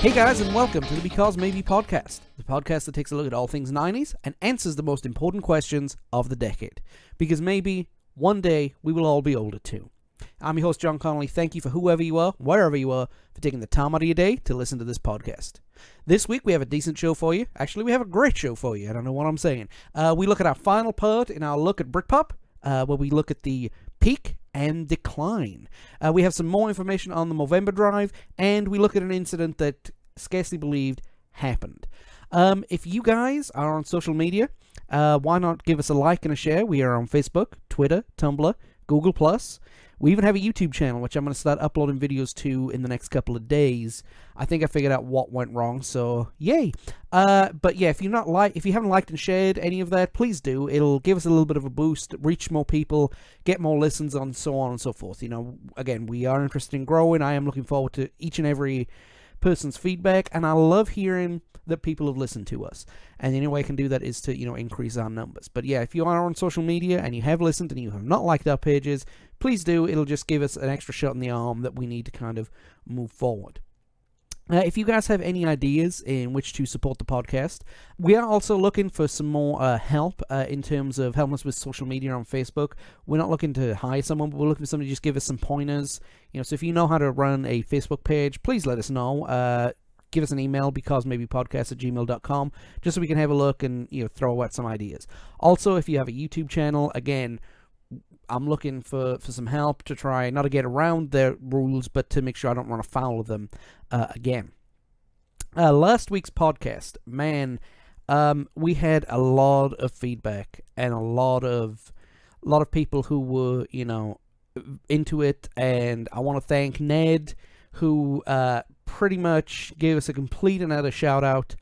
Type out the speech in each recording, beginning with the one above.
Hey guys, and welcome to the Because Maybe podcast, the podcast that takes a look at all things 90s and answers the most important questions of the decade. Because maybe one day we will all be older too. I'm your host, John Connolly. Thank you for whoever you are, wherever you are, for taking the time out of your day to listen to this podcast. This week we have a decent show for you. Actually, we have a great show for you. I don't know what I'm saying. We look at our final part in our look at Britpop, where we look at the peak and decline. We have some more information on the Movember drive, and we look at an incident that scarcely believed happened. If you guys are on social media, why not give us a like and a share? We are on Facebook, Twitter, Tumblr, Google+. We even have a YouTube channel, which I'm going to start uploading videos to in the next couple of days. I think I figured out what went wrong, so yay. But yeah, if you haven't liked and shared any of that, please do. It'll give us a little bit of a boost, reach more people, get more listens, and so on and so forth. You know, again, we are interested in growing. I am looking forward to each and every person's feedback, and I love hearing that people have listened to us. And the only way I can do that is to, increase our numbers. But yeah, if you are on social media and you have listened and you have not liked our pages, please do. It'll just give us an extra shot in the arm that we need to kind of move forward. If you guys have any ideas in which to support the podcast, we are also looking for some more help in terms of helping us with social media on Facebook. We're not looking to hire someone, but we're looking for somebody to just give us some pointers. So if you know how to run a Facebook page, please let us know. Give us an email, becausemaybe@gmail.com, just so we can have a look and throw out some ideas. Also, if you have a YouTube channel, again, I'm looking for some help to try not to get around their rules, but to make sure I don't run afoul of them again. Last week's podcast, man, we had a lot of feedback and a lot of people who were into it, and I want to thank Ned, who pretty much gave us a complete and utter shout out.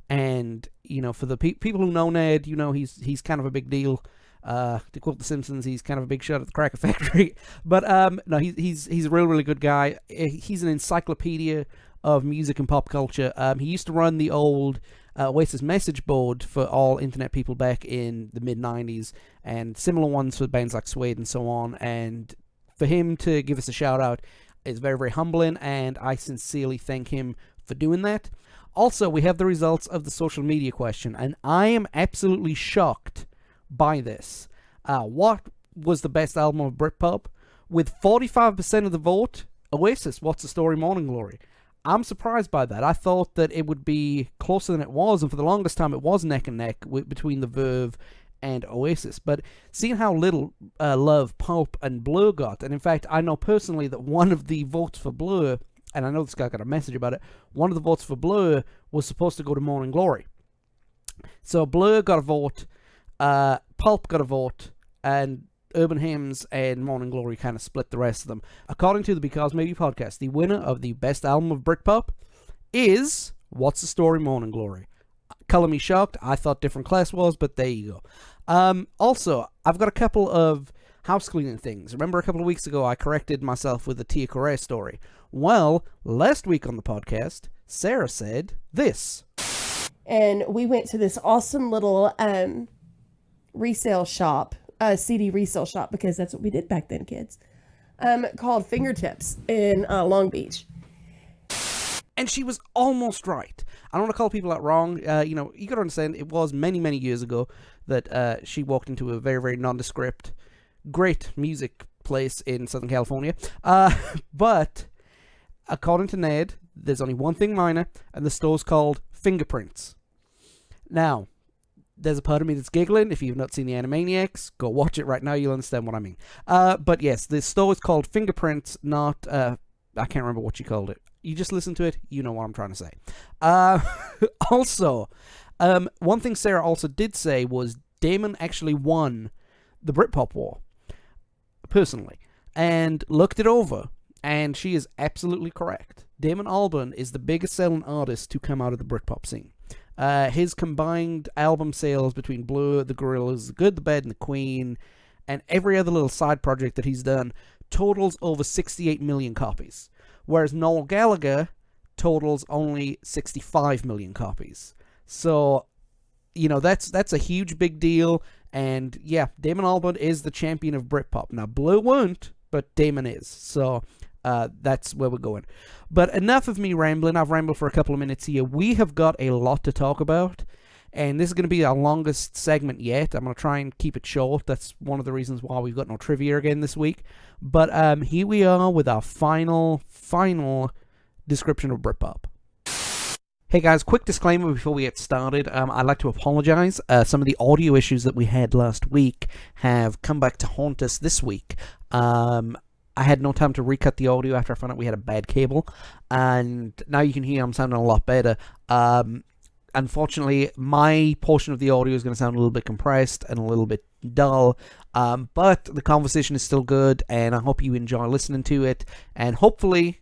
And for the people who know Ned, he's kind of a big deal. To quote The Simpsons, he's kind of a big shot at the Cracker Factory. But no, he's a really good guy. He's an encyclopedia of music and pop culture. He used to run the old Oasis message board for all internet people back in the mid-90s, and similar ones for bands like Suede and so on. And for him to give us a shout out is very, very humbling, and I sincerely thank him for doing that. Also, we have the results of the social media question, and I am absolutely shocked by this. What was the best album of Britpop? With 45% of the vote, Oasis, What's the Story, Morning Glory. I'm surprised by that. I thought that it would be closer than it was, and for the longest time it was neck and neck between the Verve and Oasis. But seeing how little love Pulp and Blur got, and in fact, I know personally that one of the votes for Blur, and I know this guy got a message about it, one of the votes for Blur was supposed to go to Morning Glory. So Blur got a vote, Pulp got a vote, and Urban Hymns and Morning Glory kind of split the rest of them. According to the Because Maybe podcast, the winner of the best album of Britpop is What's the Story, Morning Glory. Color me shocked. I thought Different Class was, but there you go. Also, I've got a couple of house cleaning things. Remember a couple of weeks ago I corrected myself with the Tia Correa story? Well, last week on the podcast, Sarah said this. And we went to this awesome little resale shop, CD resale shop, because that's what we did back then, kids, called Fingertips in Long Beach. And she was almost right. I don't want to call people out wrong. You got to understand, it was many, many years ago that she walked into a very, very nondescript, great music place in Southern California. But according to Ned, there's only one thing minor, and the store's called Fingerprints. Now, there's a part of me that's giggling. If you've not seen the Animaniacs, go watch it right now. You'll understand what I mean. But yes, the store is called Fingerprints, not... I can't remember what you called it. You just listen to it, you know what I'm trying to say. Also, one thing Sarah also did say was Damon actually won the Britpop War, personally, and looked it over, and she is absolutely correct. Damon Albarn is the biggest selling artist to come out of the Britpop scene. His combined album sales between Blur, The Gorillaz, The Good, The Bad, and The Queen, and every other little side project that he's done totals over 68 million copies, whereas Noel Gallagher totals only 65 million copies. So, that's a huge big deal, and yeah, Damon Albarn is the champion of Britpop. Now, Blur weren't, but Damon is. So, that's where we're going. But enough of me rambling. I've rambled for a couple of minutes here. We have got a lot to talk about, and this is going to be our longest segment yet. I'm going to try and keep it short. That's one of the reasons why we've got no trivia again this week. But here we are with our final description of Britpop. Hey guys, quick disclaimer before we get started. I'd like to apologize. Some of the audio issues that we had last week have come back to haunt us this week. I had no time to recut the audio after I found out we had a bad cable, and now you can hear I'm sounding a lot better. Unfortunately, my portion of the audio is going to sound a little bit compressed and a little bit dull, but the conversation is still good, and I hope you enjoy listening to it, and hopefully,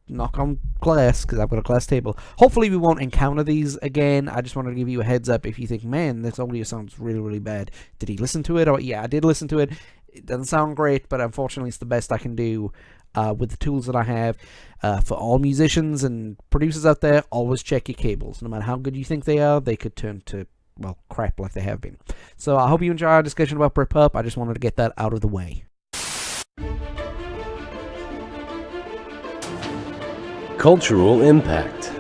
knock on glass, because I've got a glass table, hopefully we won't encounter these again. I just wanted to give you a heads up if you think, man, this audio sounds really, really bad. Did he listen to it? Or, yeah, I did listen to it. It doesn't sound great, but unfortunately it's the best I can do with the tools that I have. For all musicians and producers out there, always check your cables. No matter how good you think they are, they could turn to, well, crap like they have been. So I hope you enjoy our discussion about Britpop. I just wanted to get that out of the way. Cultural impact.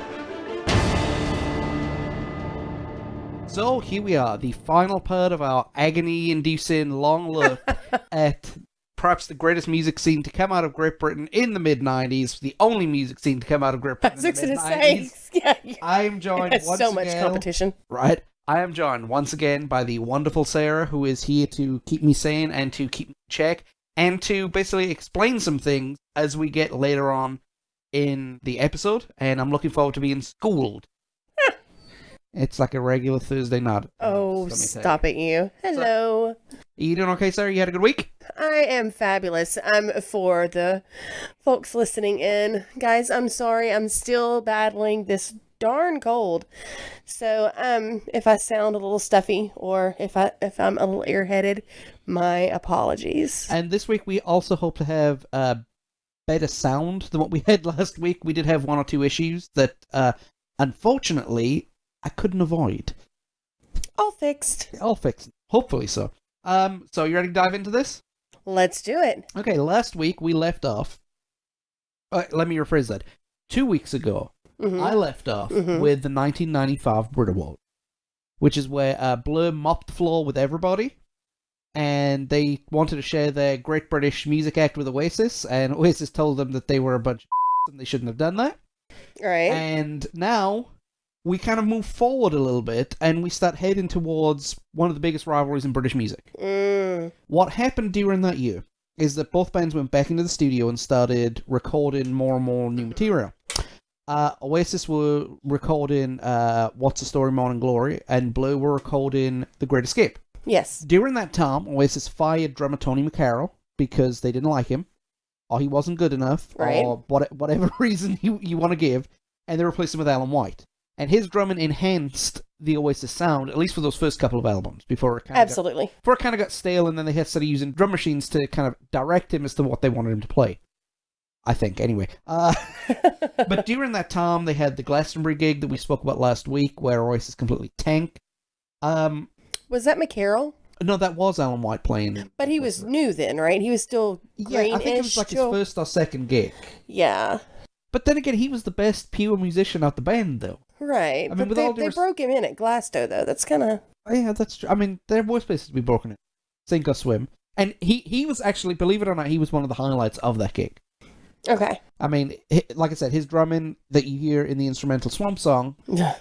So here we are, the final part of our agony-inducing long look at perhaps the greatest music scene to come out of Great Britain in the mid-90s, the only music scene to come out of Great Britain in the mid-90s. Yeah. I am joined once so again... much competition. Right. I am joined once again by the wonderful Sarah, who is here to keep me sane and to keep me in check, and to basically explain some things as we get later on in the episode, and I'm looking forward to being schooled. It's like a regular Thursday night. Oh, stop it, you. Hello. So, you doing okay, Sarah? You had a good week? I am fabulous. For the folks listening in, guys, I'm sorry. I'm still battling this darn cold. So, if I sound a little stuffy or if I'm a little airheaded, my apologies. And this week we also hope to have better sound than what we had last week. We did have one or two issues that, unfortunately, I couldn't avoid. All fixed. All fixed. Hopefully so. So you ready to dive into this? Let's do it. Okay, last week we left off... let me rephrase that. 2 weeks ago, I left off with the 1995 Brit Awards, which is where Blur mopped the floor with everybody, and they wanted to share their Great British Music Act with Oasis, and Oasis told them that they were a bunch of and they shouldn't have done that. Right. And now we kind of move forward a little bit, and we start heading towards one of the biggest rivalries in British music. What happened during that year is that both bands went back into the studio and started recording more and more new material. Oasis were recording What's the Story, Morning Glory, and Blur were recording The Great Escape. Yes. During that time, Oasis fired drummer Tony McCarroll because they didn't like him, or he wasn't good enough, right, or whatever reason you want to give, and they replaced him with Alan White. And his drumming enhanced the Oasis sound, at least for those first couple of albums, before it kind of got stale, and then they had started using drum machines to kind of direct him as to what they wanted him to play. I think, anyway. But during that time, they had the Glastonbury gig that we spoke about last week, where Oasis completely tanked. Was that McCarroll? No, that was Alan White playing. But he was new then, right? He was still greenish. Yeah, I think it was like his first or second gig. Yeah. But then again, he was the best pure musician out the band, though. Right. I mean, but they broke him in at Glasgow, though. That's kind of... Yeah, that's true. I mean, there are worse places to be broken in. Sink or swim. And he was actually, believe it or not, he was one of the highlights of that gig. Okay. I mean, like I said, his drumming that you hear in the instrumental Swamp Song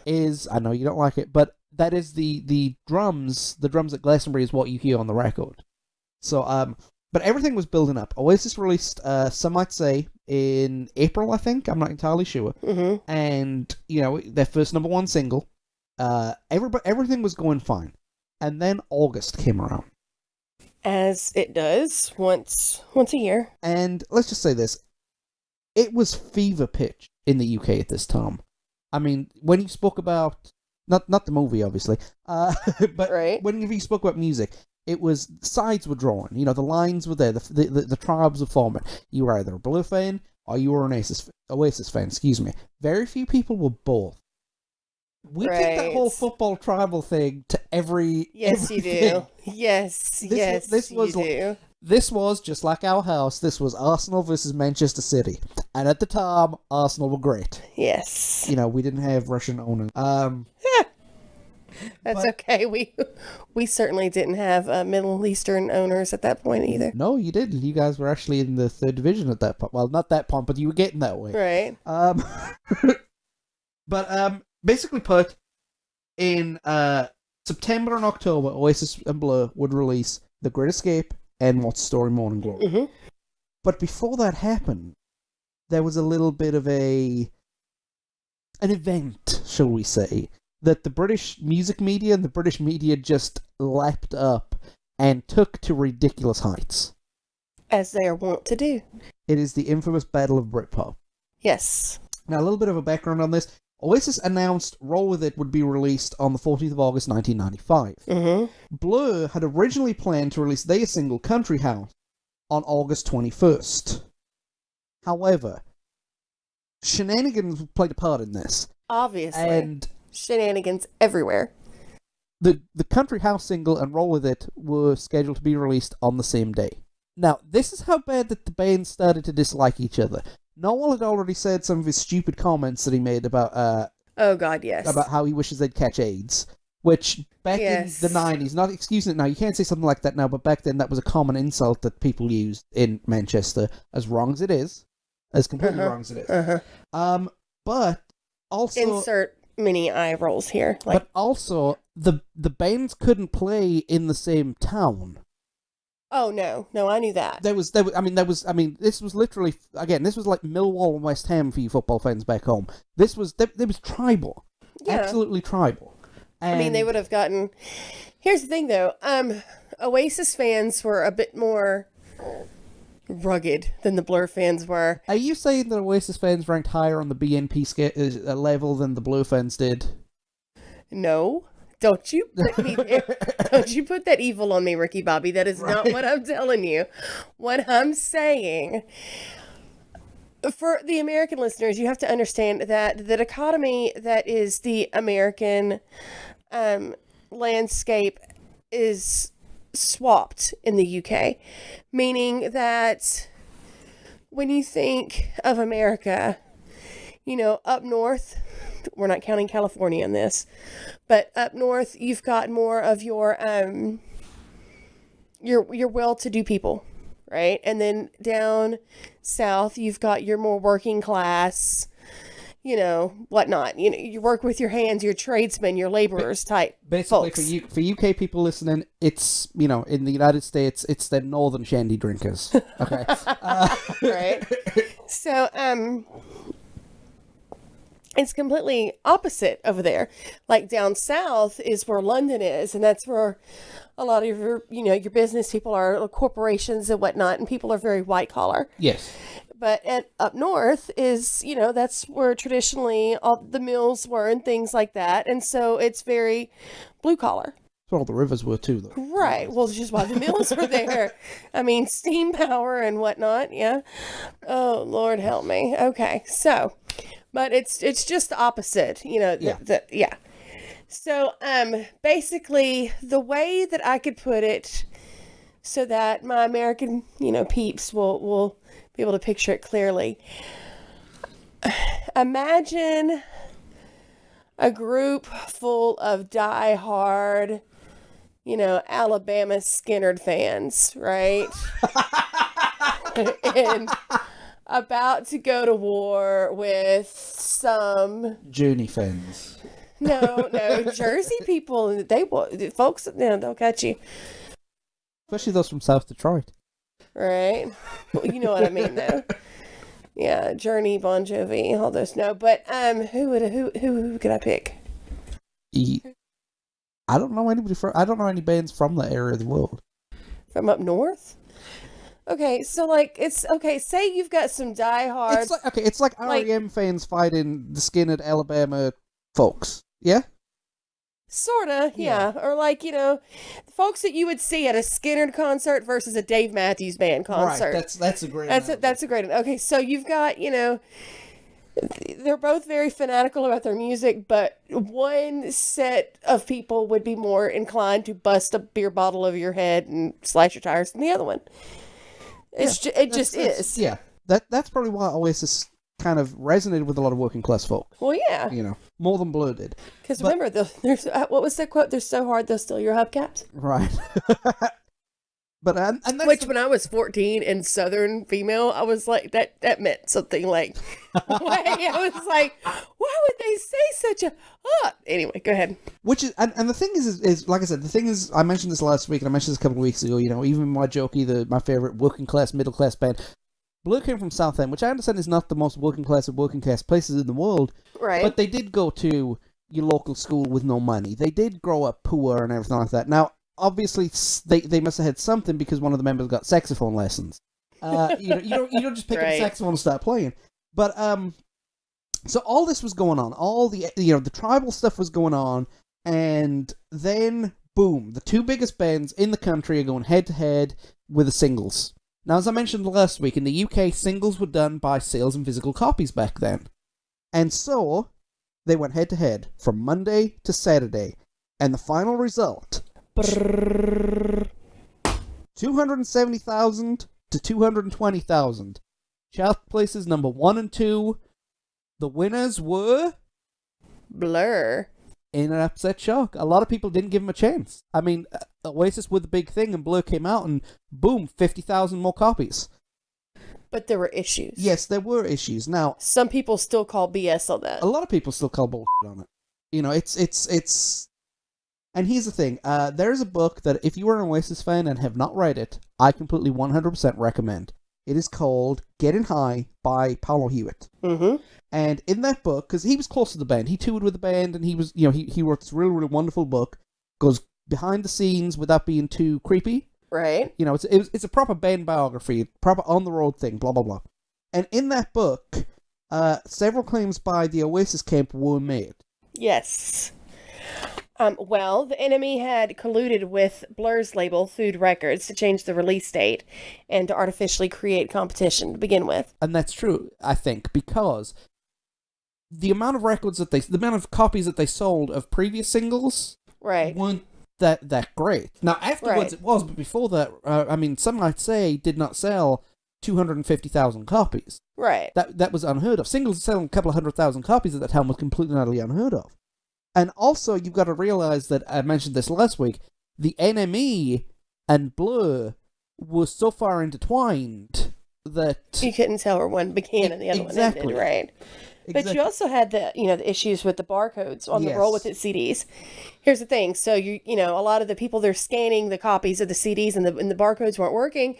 is... I know you don't like it, but that is the drums. The drums at Glastonbury is what you hear on the record. So, but everything was building up. Oasis released, some might say, in April, I think. I'm not entirely sure. Mm-hmm. And, you know, their first number one single. Everything was going fine. And then August came around. As it does, once a year. And let's just say this. It was fever pitch in the UK at this time. I mean, when you spoke about... Not the movie, obviously. But right. When you spoke about music... It was, sides were drawn, you know, the lines were there, the tribes were forming. You were either a Blur fan, or you were an Oasis fan, excuse me. Very few people were both. We take that whole football tribal thing to every... Yes, everything. You do. Yes, this was you do. this was, just like our house, this was Arsenal versus Manchester City. And at the time, Arsenal were great. Yes. You know, we didn't have Russian owners. That's okay. We certainly didn't have Middle Eastern owners at that point either. No, you didn't. You guys were actually in the third division at that point. Well, not that point, but you were getting that way. Right. But basically put, in September and October, Oasis and Blur would release The Great Escape and What's the Story Morning Glory. Mm-hmm. But before that happened, there was a little bit of an event, shall we say, that the British music media and the British media just lapped up and took to ridiculous heights. As they are wont to do. It is the infamous Battle of Britpop. Yes. Now, a little bit of a background on this. Oasis announced Roll With It would be released on the 14th of August 1995. Mm-hmm. Blur had originally planned to release their single Country House on August 21st. However, shenanigans played a part in this. Obviously. And shenanigans everywhere. The Country House single and Roll With It were scheduled to be released on the same day. Now, this is how bad that the band started to dislike each other. Noel had already said some of his stupid comments that he made about oh god, yes, about how he wishes they'd catch AIDS, which back in the 90s, not excusing it now, you can't say something like that now, but back then that was a common insult that people used in Manchester, as wrong as it is, as completely wrong as it is. But also insert many eye rolls here. But also the bands couldn't play in the same town. Oh no, I knew that. This was literally, again, this was like Millwall and West Ham for you football fans back home. This was tribal, absolutely tribal. And I mean, they would have gotten. Here's the thing, though. Oasis fans were a bit more rugged than the Blur fans were. Are you saying that Oasis fans ranked higher on the BNP level than the Blur fans did? No. Don't you put me there. Don't you put that evil on me, Ricky Bobby. That is not what I'm telling you. What I'm saying, for the American listeners, you have to understand that the dichotomy that is the American landscape is swapped in the UK, meaning that when you think of America, you know, up north, we're not counting California in this, but up north, you've got more of your well-to-do people, right? And then down south, you've got your more working class, you know, whatnot. You know, you work with your hands, your tradesmen, your laborers type basically folks. for UK people listening, it's, you know, in the United States, it's the northern shandy drinkers. Okay, right? So it's completely opposite over there. Like down south is where London is, and that's where a lot of your, you know, your business people are, corporations and whatnot, and people are very white collar. Yes. But up north is, you know, that's where traditionally all the mills were and things like that, and so it's very blue collar. That's where all the rivers were too, though. Right. Well, it's just why the mills were there. I mean, steam power and whatnot. Yeah. Oh, Lord help me. Okay. So, but it's just the opposite, you know. Yeah. So, basically, the way that I could put it, so that my American, you know, peeps will be able to picture it clearly. Imagine a group full of die-hard, you know, Alabama Skinnerd fans, right? And about to go to war with some Junie fans. No, Jersey people. Folks, you know, they'll catch you. Especially those from South Detroit. Right. Well, you know what I mean, though. Yeah, Journey, Bon Jovi, all those. No, but who could I pick? I don't know anybody from. I don't know any bands from that area of the world. From up north. Okay, so like it's okay. Say you've got some diehard. It's like REM fans fighting the Skinhead Alabama folks. Yeah. Sorta, yeah. Or like, you know, folks that you would see at a Skinner concert versus a Dave Matthews Band concert. Right, that's a great That's a great one. Okay, so you've got, you know, they're both very fanatical about their music, but one set of people would be more inclined to bust a beer bottle over your head and slash your tires than the other one. It just is. Yeah, that's probably why Oasis kind of resonated with a lot of working class folk. Well, yeah. You know, more than Blur did. Because remember, there's what was that quote? They're so hard they'll steal your hubcaps. Right. But and that's Which, when I was 14 and Southern female, I was like, that meant something like, I was like, why would they say such a, anyway, go ahead. Which is, and the thing is like I said, the thing is, I mentioned this last week, and I mentioned this a couple of weeks ago, you know, even my jokey, my favorite working class, middle class band, Blur came from Southend, which I understand is not the most working class of working class places in the world. Right. But they did go to your local school with no money. They did grow up poor and everything like that. Now, obviously, they must have had something because one of the members got saxophone lessons. You don't just pick up a saxophone and start playing. But so all this was going on. All the the tribal stuff was going on, and then boom, the two biggest bands in the country are going head to head with the singles. Now, as I mentioned last week, in the UK, singles were done by sales and physical copies back then. And so, they went head-to-head from Monday to Saturday. And the final result... 270,000 to 220,000. Chart places number 1 and 2. The winners were... Blur. In an upset shock. A lot of people didn't give him a chance. I mean, Oasis were the big thing, and Blur came out, and boom, 50,000 more copies. But there were issues. Yes, there were issues. Now, some people still call BS on that. A lot of people still call bullshit on it. You know, it's... And here's the thing. There's a book that, if you are an Oasis fan and have not read it, I completely 100% recommend. It is called Getting High by Paulo Hewitt. Mm-hmm. And in that book, because he was close to the band, he toured with the band, and he was, he wrote this really, really wonderful book, goes behind the scenes without being too creepy. Right. You know, it's a proper band biography, proper on-the-road thing, blah, blah, blah. And in that book, several claims by the Oasis camp were made. Yes. Well, the Enemy had colluded with Blur's label, Food Records, to change the release date and to artificially create competition to begin with. And that's true, I think, because the amount of the amount of copies that they sold of previous singles weren't that great. Now, afterwards it was, but before that, some might say did not sell 250,000 copies. Right. That was unheard of. Singles selling a couple of 100,000 copies at that time was completely and utterly unheard of. And also, you've got to realize that, I mentioned this last week, the NME and Blur were so far intertwined that... You couldn't tell where one began and the other one ended, right? Exactly. But you also had the issues with the barcodes on the Roll With It CDs. Here's the thing. So, a lot of the people, they're scanning the copies of the CDs and the barcodes weren't working,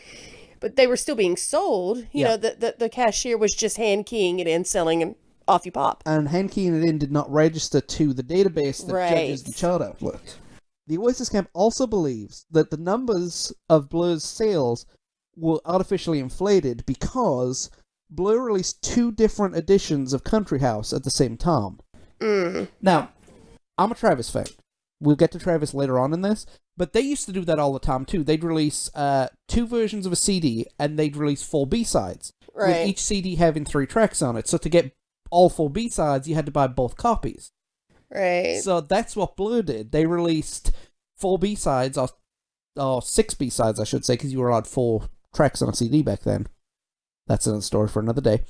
but they were still being sold. You know, the cashier was just hand keying it in, selling them. Off you pop. And hand keying it in did not register to the database that judges the chart output. The Oasis camp also believes that the numbers of Blur's sales were artificially inflated because Blur released 2 different editions of Country House at the same time. Mm. Now, I'm a Travis fan. We'll get to Travis later on in this, but they used to do that all the time too. They'd release 2 versions of a CD, and they'd release 4 B-sides, with each CD having 3 tracks on it. So to get all 4 B-sides, you had to buy both copies. Right. So that's what Blur did. They released 4 B-sides, or 6 B-sides, I should say, because you were allowed 4 tracks on a CD back then. That's another story for another day.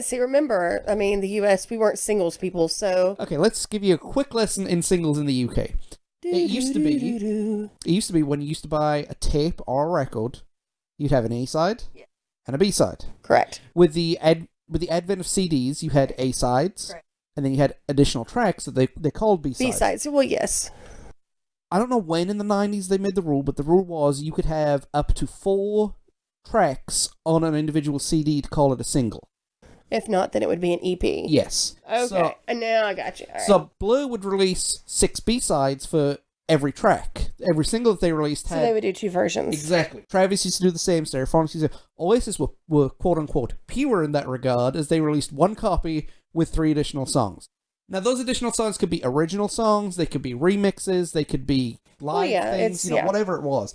See, remember, the US, we weren't singles people, so... Okay, let's give you a quick lesson in singles in the UK. It used to be when you used to buy a tape or a record, you'd have an A-side and a B-side. Correct. With the advent of CDs, you had A-sides, and then you had additional tracks that they called B-sides. B-sides, well, yes. I don't know when in the 90s they made the rule, but the rule was you could have up to 4 tracks on an individual CD to call it a single. If not, then it would be an EP. Yes. Okay, and now I got you. All right. So Blur would release 6 B-sides for every track. Every single that they released had... So they would do 2 versions. Exactly. Travis used to do the same. Stereophonics used to... Oasis were quote-unquote pure in that regard, as they released 1 copy with 3 additional songs. Now, those additional songs could be original songs, they could be remixes, they could be live things, whatever it was.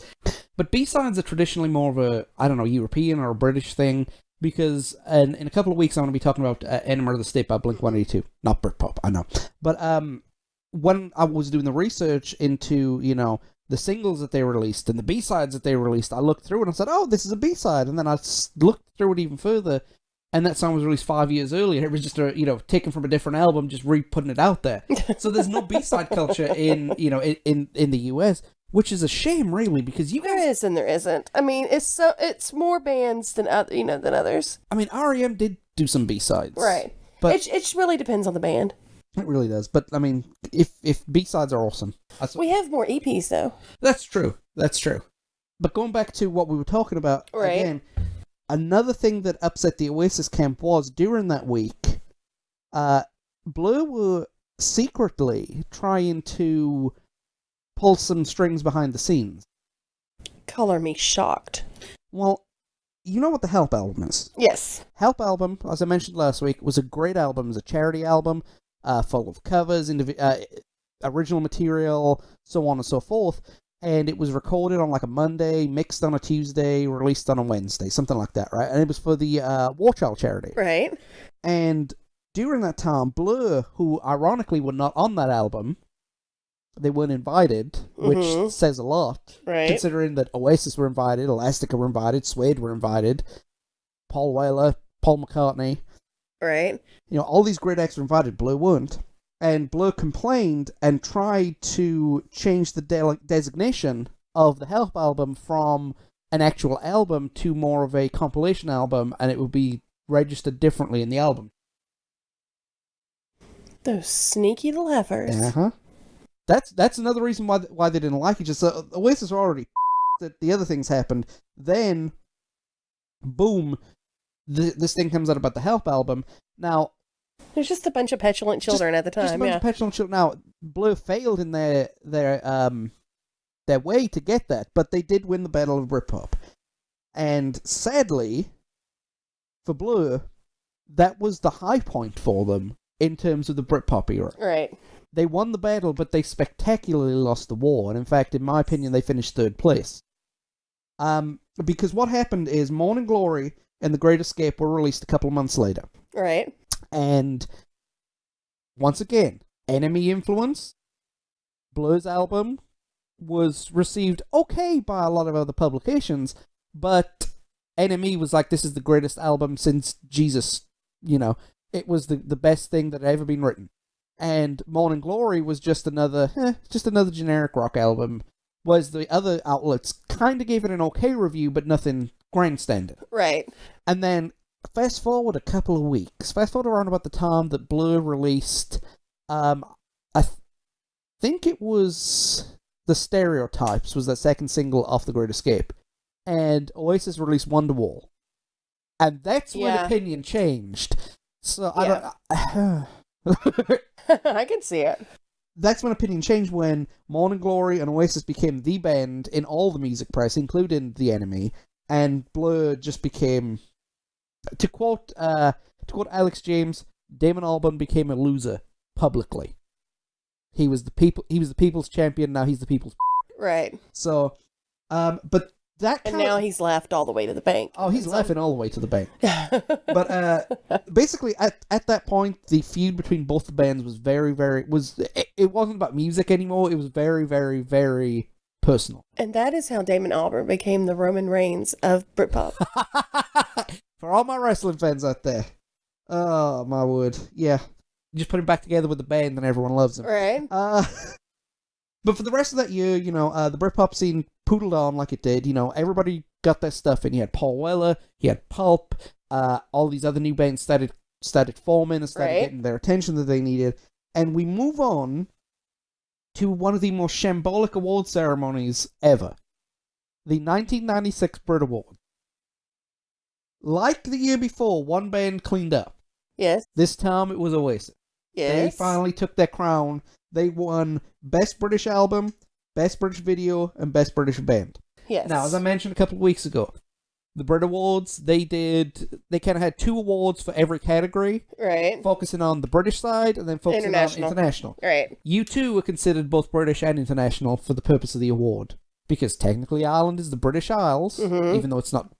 But B-sides are traditionally more of a, European or a British thing, because in a couple of weeks I'm going to be talking about Enema of the State by Blink-182. Not Britpop, I know. But when I was doing the research into, the singles that they released and the B-sides that they released, I looked through and I said, oh, this is a B-side. And then I looked through it even further, and that song was released 5 years earlier. It was just taken from a different album, just re-putting it out there. So there's no B-side culture in the US, which is a shame, really, because There is and there isn't. I mean, it's more bands than others. I mean, R.E.M. did do some B-sides. Right. But it really depends on the band. It really does. But, I mean, if B-sides are awesome. We have more EPs, though. That's true. But going back to what we were talking about, again, another thing that upset the Oasis camp was, during that week, Blur were secretly trying to pull some strings behind the scenes. Color me shocked. Well, you know what the Help album is? Yes. Help album, as I mentioned last week, was a great album. It was a charity album. Full of covers, original material, so on and so forth. And it was recorded on like a Monday, mixed on a Tuesday, released on a Wednesday, something like that, right? And it was for the War Child charity. Right. And during that time, Blur, who ironically were not on that album, they weren't invited, which says a lot, right? Considering that Oasis were invited, Elastica were invited, Suede were invited, Paul Weller, Paul McCartney. Right. All these great acts were invited, Blur weren't. And Blur complained and tried to change the designation of the Help album from an actual album to more of a compilation album, and it would be registered differently in the album. Those sneaky little heifers. Uh-huh. That's another reason why they didn't like it. Just Oasis were already that the other things happened. Then, boom, this thing comes out about the Help album. Now, there's just a bunch of petulant children at the time. Just a bunch of petulant children. Now, Blur failed in their way to get that, but they did win the Battle of Britpop. And sadly, for Blur, that was the high point for them in terms of the Britpop era. Right. They won the battle, but they spectacularly lost the war. And in fact, in my opinion, they finished third place. Because what happened is Morning Glory and The Great Escape were released a couple of months later. Right. And once again, Enemy influence. Blur's album was received okay by a lot of other publications, but Enemy was like, this is the greatest album since Jesus. It was the best thing that had ever been written. And Morning Glory was just another generic rock album. Whereas the other outlets kind of gave it an okay review, but nothing grandstanding. Right. And then fast forward a couple of weeks. Fast forward around about the time that Blur released, I think it was The Stereotypes was that second single off The Great Escape. And Oasis released Wonderwall. And that's when opinion changed. So, I can see it. That's when opinion changed, when Morning Glory and Oasis became the band in all the music press, including The Enemy, and Blur just became, to quote Alex James, Damon Albarn became a loser publicly. He was the people's champion. Now he's the people's. Right. So, but that and now he's laughed all the way to the bank. Oh, he's laughing all the way to the bank. But basically, at that point, the feud between both the bands was it wasn't about music anymore. It was very, very, very personal. And that is how Damon Albarn became the Roman Reigns of Britpop. For all my wrestling fans out there, oh my word, yeah, just put him back together with the band, and everyone loves him. Right. But for the rest of that year, the Britpop scene poodled on like it did. Everybody got their stuff in. You had Paul Weller, you had Pulp, all these other new bands started forming and started getting their attention that they needed. And we move on to one of the most shambolic award ceremonies ever. The 1996 Brit Awards. Like the year before, one band cleaned up. Yes. This time it was Oasis. Yes. They finally took their crown. They won Best British Album, Best British Video, and Best British Band. Yes. Now, as I mentioned a couple of weeks ago, the Brit Awards, they kind of had 2 awards for every category. Right. Focusing on the British side and then focusing on international. Right. U2 were considered both British and international for the purpose of the award. Because technically Ireland is the British Isles, even though it's not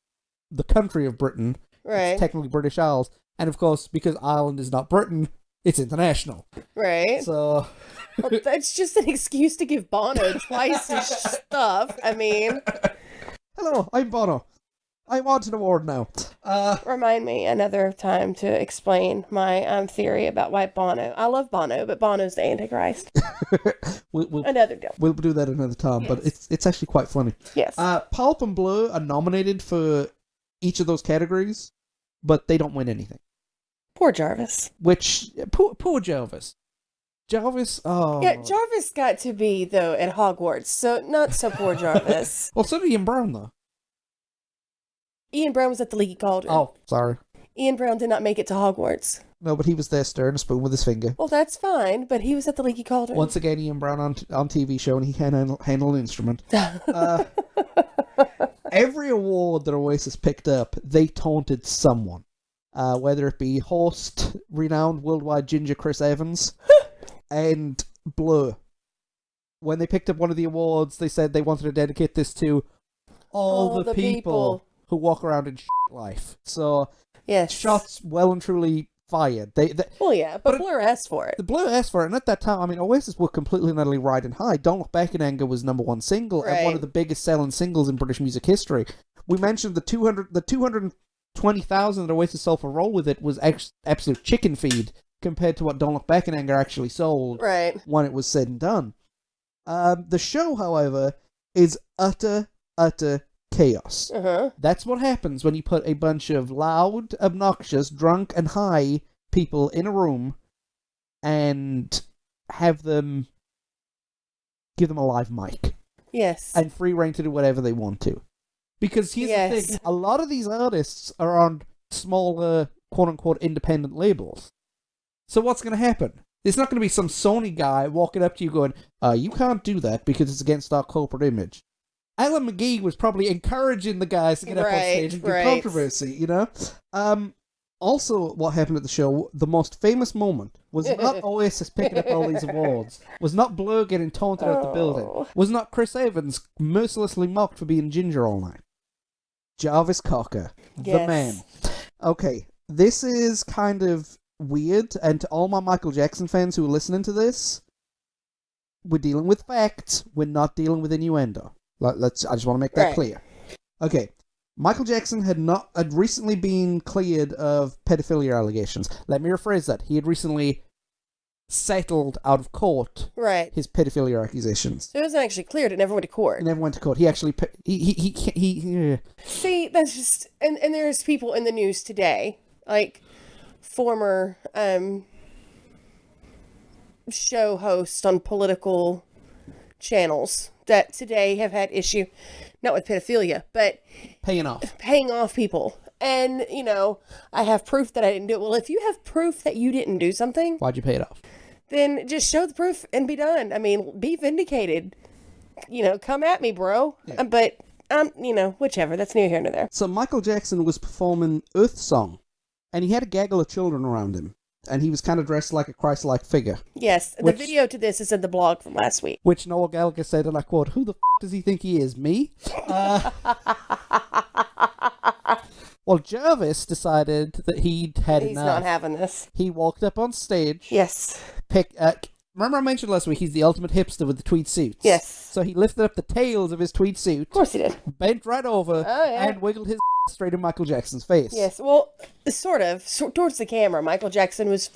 the country of Britain. Right. It's technically British Isles. And of course, because Ireland is not Britain, it's international. Right. So... Well, that's just an excuse to give Bono twice his stuff. I mean... Hello, I'm Bono. I want an award now. Remind me another time to explain my theory about why Bono... I love Bono, but Bono's the Antichrist. Another deal. We'll do that another time, but it's actually quite funny. Yes. Pulp and Blur are nominated for each of those categories, but they don't win anything. Poor Jarvis. Poor Jarvis. Jarvis, oh... Yeah, Jarvis got to be, though, at Hogwarts, so not so poor Jarvis. Well, so did Ian Brown, though. Ian Brown was at the Leaky Cauldron. Oh, sorry. Ian Brown did not make it to Hogwarts. No, but he was there stirring a spoon with his finger. Well, that's fine, but he was at the Leaky Cauldron. Once again, Ian Brown on TV show, and he can handle an instrument. Every award that Oasis picked up, they taunted someone. Whether it be host, renowned worldwide ginger Chris Evans, and Blur. When they picked up one of the awards, they said they wanted to dedicate this to all the people who walk around in life. So, yes. Shots well and truly fired. Well, yeah, but Blur asked for it. The Blur asked for it, and at that time, I mean, Oasis were completely and utterly riding high. Don't Look Back in Anger was #1 single, and one of the biggest selling singles in British music history. We mentioned the 220,000 that Oasis sold for Roll With It was absolute chicken feed compared to what Don't Look Back in Anger actually sold when it was said and done. The show, however, is utter chaos. That's what happens when you put a bunch of loud, obnoxious, drunk, and high people in a room and give them a live mic. Yes. And free reign to do whatever they want to. Because here's the thing, a lot of these artists are on smaller, quote-unquote, independent labels. So what's going to happen? There's not going to be some Sony guy walking up to you going, you can't do that because it's against our corporate image. Alan McGee was probably encouraging the guys to get up on stage and do controversy, you know? Also, what happened at the show, the most famous moment, was not Oasis picking up all these awards, was not Blur getting taunted out the building, was not Chris Evans mercilessly mocked for being ginger all night. Jarvis Cocker, the man. Okay, this is kind of weird, and to all my Michael Jackson fans who are listening to this, we're dealing with facts, we're not dealing with innuendo. I just want to make that clear. Okay, Michael Jackson had recently been cleared of pedophilia allegations. Let me rephrase that. He had recently settled out of court his pedophilia accusations. So it wasn't actually cleared. It never went to court. It never went to court. He actually he See, that's just and there's people in the news today, like former show hosts on political channels that today have had issue, not with pedophilia, but paying off people. And, you know, I have proof that I didn't do it. Well, if you have proof that you didn't do something, why'd you pay it off? Then just show the proof and be done. I mean, be vindicated. You know, come at me, bro. Yeah. But, you know, whichever. That's neither here nor there. So Michael Jackson was performing Earth Song, and he had a gaggle of children around him. And he was kind of dressed like a Christ-like figure. Yes, the video to this is in the blog from last week. Which Noel Gallagher said, and I quote, "Who the does he think he is, me?" Well, Jarvis decided that he'd had enough. He's not having this. He walked up on stage. Yes. Remember I mentioned last week he's the ultimate hipster with the tweed suits? Yes. So he lifted up the tails of his tweed suit. Of course he did. Bent right over and wiggled his straight in Michael Jackson's face. Yes, well, sort of. Towards the camera, Michael Jackson was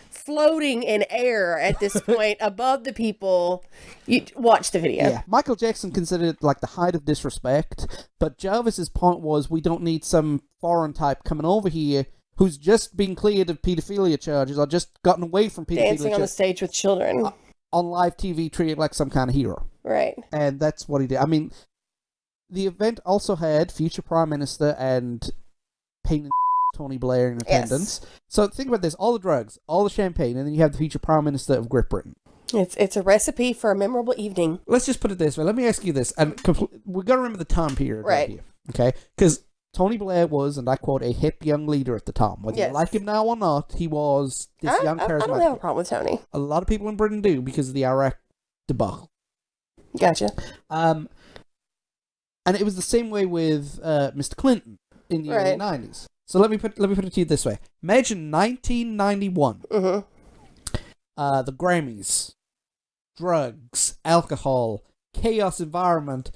floating in air at this point above the people. You watch the video. Yeah, Michael Jackson considered it like the height of disrespect, but Jarvis's point was we don't need some foreign type coming over here who's just been cleared of pedophilia charges or just gotten away from pedophilia charges. Dancing on the stage with children. On live TV, treated like some kind of hero. Right. And that's what he did. I mean, the event also had future Prime Minister and pain in Tony Blair in attendance. Yes. So think about this. All the drugs, all the champagne, and then you have the future Prime Minister of Great Britain. It's a recipe for a memorable evening. Let's just put it this way. Let me ask you this. And we've got to remember the time period right here. Okay? Because Tony Blair was, and I quote, a hip young leader at the time. Whether you like him now or not, he was this young charismatic. I don't have a problem with Tony. A lot of people in Britain do because of the Iraq debacle. Gotcha. And it was the same way with Mr. Clinton in the early 90s. So let me put it to you this way. Imagine 1991. Mm-hmm. The Grammys, drugs, alcohol, chaos environment,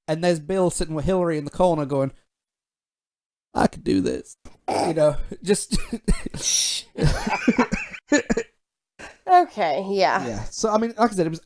and there's Bill sitting with Hillary in the corner going, I could do this. You know, just... Okay, yeah. Yeah. So, I mean, like I said, it was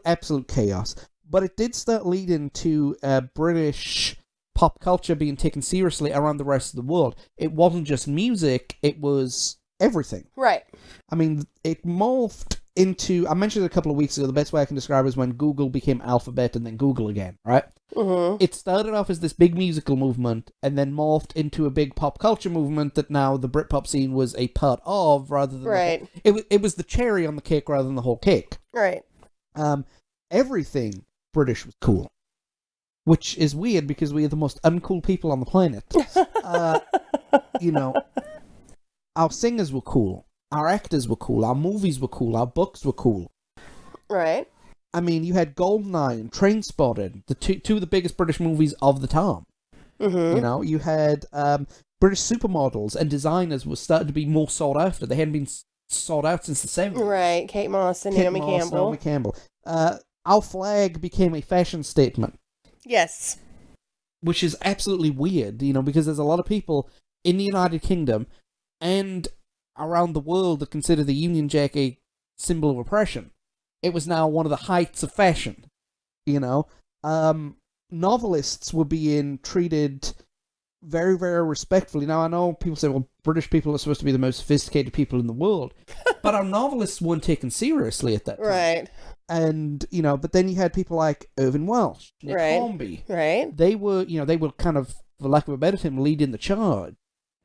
absolute chaos. But it did start leading to British pop culture being taken seriously around the rest of the world. It wasn't just music, it was everything. Right. I mean, it morphed into... I mentioned it a couple of weeks ago, the best way I can describe it is when Google became Alphabet and then Google again, right? Mm-hmm. It started off as this big musical movement and then morphed into a big pop culture movement that now the Britpop scene was a part of rather than... Right. It was the cherry on the cake rather than the whole cake. Right. Everything British was cool. Which is weird because we are the most uncool people on the planet. You know, our singers were cool. Our actors were cool. Our movies were cool. Our books were cool. Right. I mean, you had Goldeneye and Trainspotting, the two of the biggest British movies of the time. Mm-hmm. You know, you had British supermodels and designers were starting to be more sought after. They hadn't been sought out since the 70s. Right. Kate Moss and Naomi Campbell. Our flag became a fashion statement. Yes. Which is absolutely weird, you know, because there's a lot of people in the United Kingdom and around the world that consider the Union Jack a symbol of oppression. It was now one of the heights of fashion, you know. Novelists were being treated very, very respectfully. Now, I know people say, well, British people are supposed to be the most sophisticated people in the world, but our novelists weren't taken seriously at that time. Right. And, you know, but then you had people like Irvin Welsh, Nick Hornby. Right. They were kind of, for lack of a better term, leading the charge.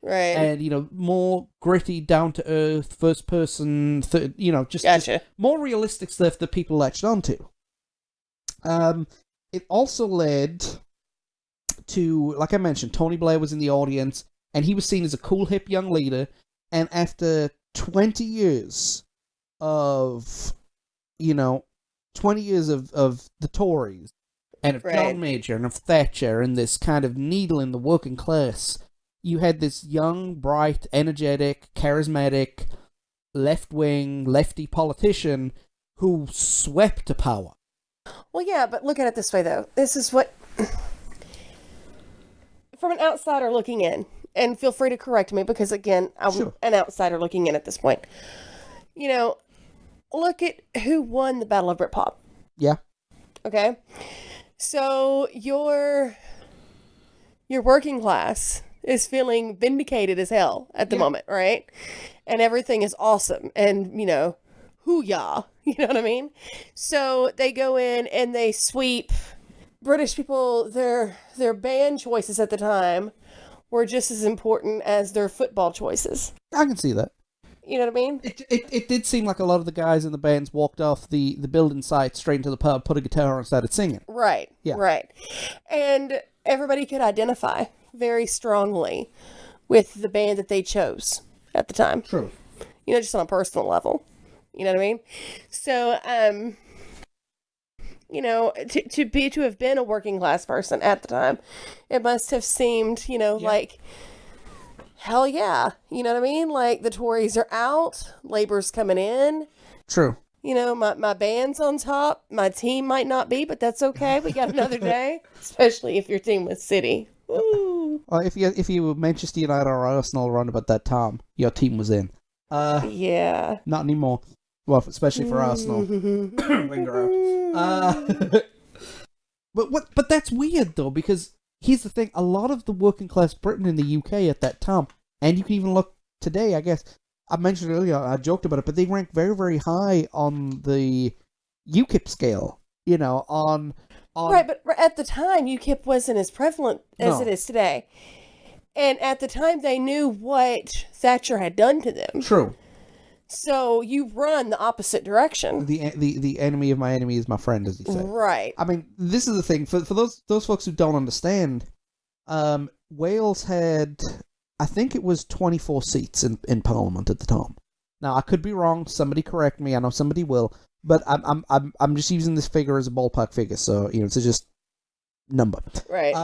Right. And, you know, more gritty, down-to-earth, first-person, you know, just more realistic stuff that people latched onto. It also led to, like I mentioned, Tony Blair was in the audience, and he was seen as a cool, hip young leader, and after 20 years of, you know, 20 years of the Tories, and of John Major, and of Thatcher, and this kind of needle in the working class, you had this young, bright, energetic, charismatic, left-wing, lefty politician who swept to power. Well, yeah, but look at it this way, though. This is what... From an outsider looking in, and feel free to correct me, because, again, I'm an outsider looking in at this point. You know, look at who won the Battle of Britpop. Yeah. Okay? So, your working class is feeling vindicated as hell at the moment, right? And everything is awesome. And, you know, hoo-yah. You know what I mean? So they go in and they sweep British people, their band choices at the time were just as important as their football choices. I can see that. You know what I mean? It did seem like a lot of the guys in the bands walked off the building site straight into the pub, put a guitar on and started singing. Right. Yeah. Right. And everybody could identify very strongly with the band that they chose at the time. True. You know, just on a personal level. You know what I mean? So, you know, to have been a working class person at the time, it must have seemed, you know, like, hell yeah. You know what I mean? Like, the Tories are out, Labor's coming in. True. You know, my band's on top. My team might not be, but that's okay. We got another day. Especially if your team was City. Woo. Well, if you were Manchester United or Arsenal around about that time, your team was in. Yeah. Not anymore. Well, especially for Arsenal. Wenger out. But that's weird, though, because here's the thing. A lot of the working class Britain in the UK at that time, and you can even look today, I guess, I mentioned earlier, I joked about it, but they rank very, very high on the UKIP scale. You know, on... Right, but at the time, UKIP wasn't as prevalent as it is today. And at the time, they knew what Thatcher had done to them. True. So you run the opposite direction. The enemy of my enemy is my friend, as you say. Right. I mean, this is the thing. For those folks who don't understand, Wales had, I think it was 24 seats in Parliament at the time. Now, I could be wrong. Somebody correct me. I know somebody will. But I'm just using this figure as a ballpark figure, so, you know, it's just number. Right.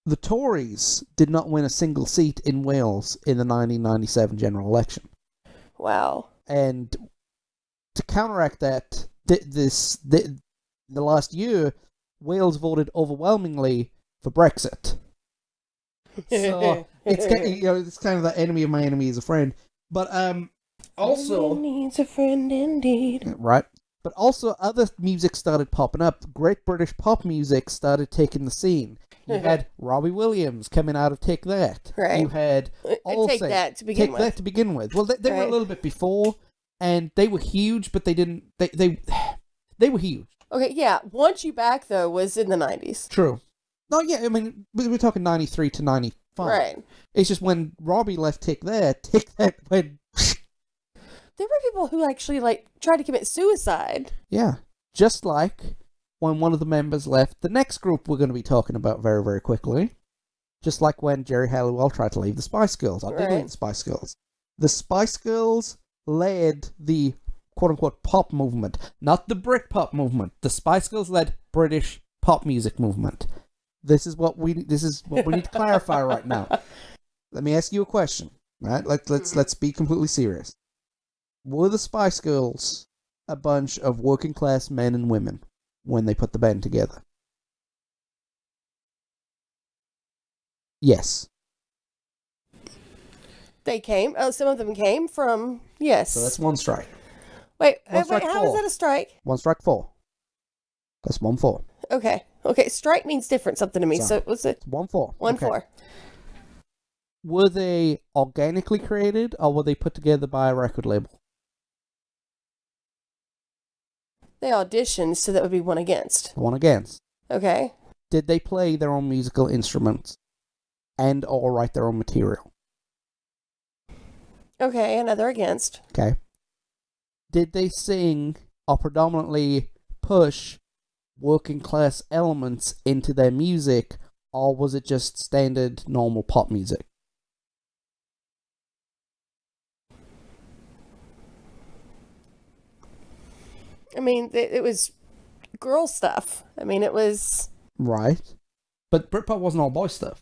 the Tories did not win a single seat in Wales in the 1997 general election. Wow. And to counteract that, the last year, Wales voted overwhelmingly for Brexit. So it's kind of the enemy of my enemy is a friend. But also needs a friend indeed. Right. But also other music started popping up. Great British pop music started taking the scene. You had Robbie Williams coming out of Take That. Right. You had Take That to begin with. Take That to begin with. Well, they were a little bit before, and they were huge, but they didn't. They were huge. Okay, yeah. Want You Back though was in the 90s. True. No, yeah. I mean, we're talking 93 to 95. Right. It's just when Robbie left Take That went. There were people who actually tried to commit suicide. Yeah. Just like when one of the members left the next group we're going to be talking about very, very quickly. Just like when Jerry Halliwell tried to leave the Spice Girls. I did leave the Spice Girls. The Spice Girls led the quote-unquote pop movement. Not the Britpop movement. The Spice Girls led British pop music movement. This is what we need to clarify right now. Let me ask you a question. Right? Let's be completely serious. Were the Spice Girls a bunch of working class men and women when they put the band together? Yes. They came. Oh, some of them came from. Yes. So that's one strike. Wait. One strike How four. is that a strike? One strike 4. That's 1-4. Okay. Strike means different something to me. So what's it? 1-4. 1-4. Were they organically created or were they put together by a record label? They auditioned, so that would be one against. One against. Okay. Did they play their own musical instruments and or write their own material? Okay, another against. Okay. Did they sing or predominantly push working class elements into their music, or was it just standard normal pop music? I mean, it was girl stuff. I mean, it was... Right. But Britpop wasn't all boy stuff.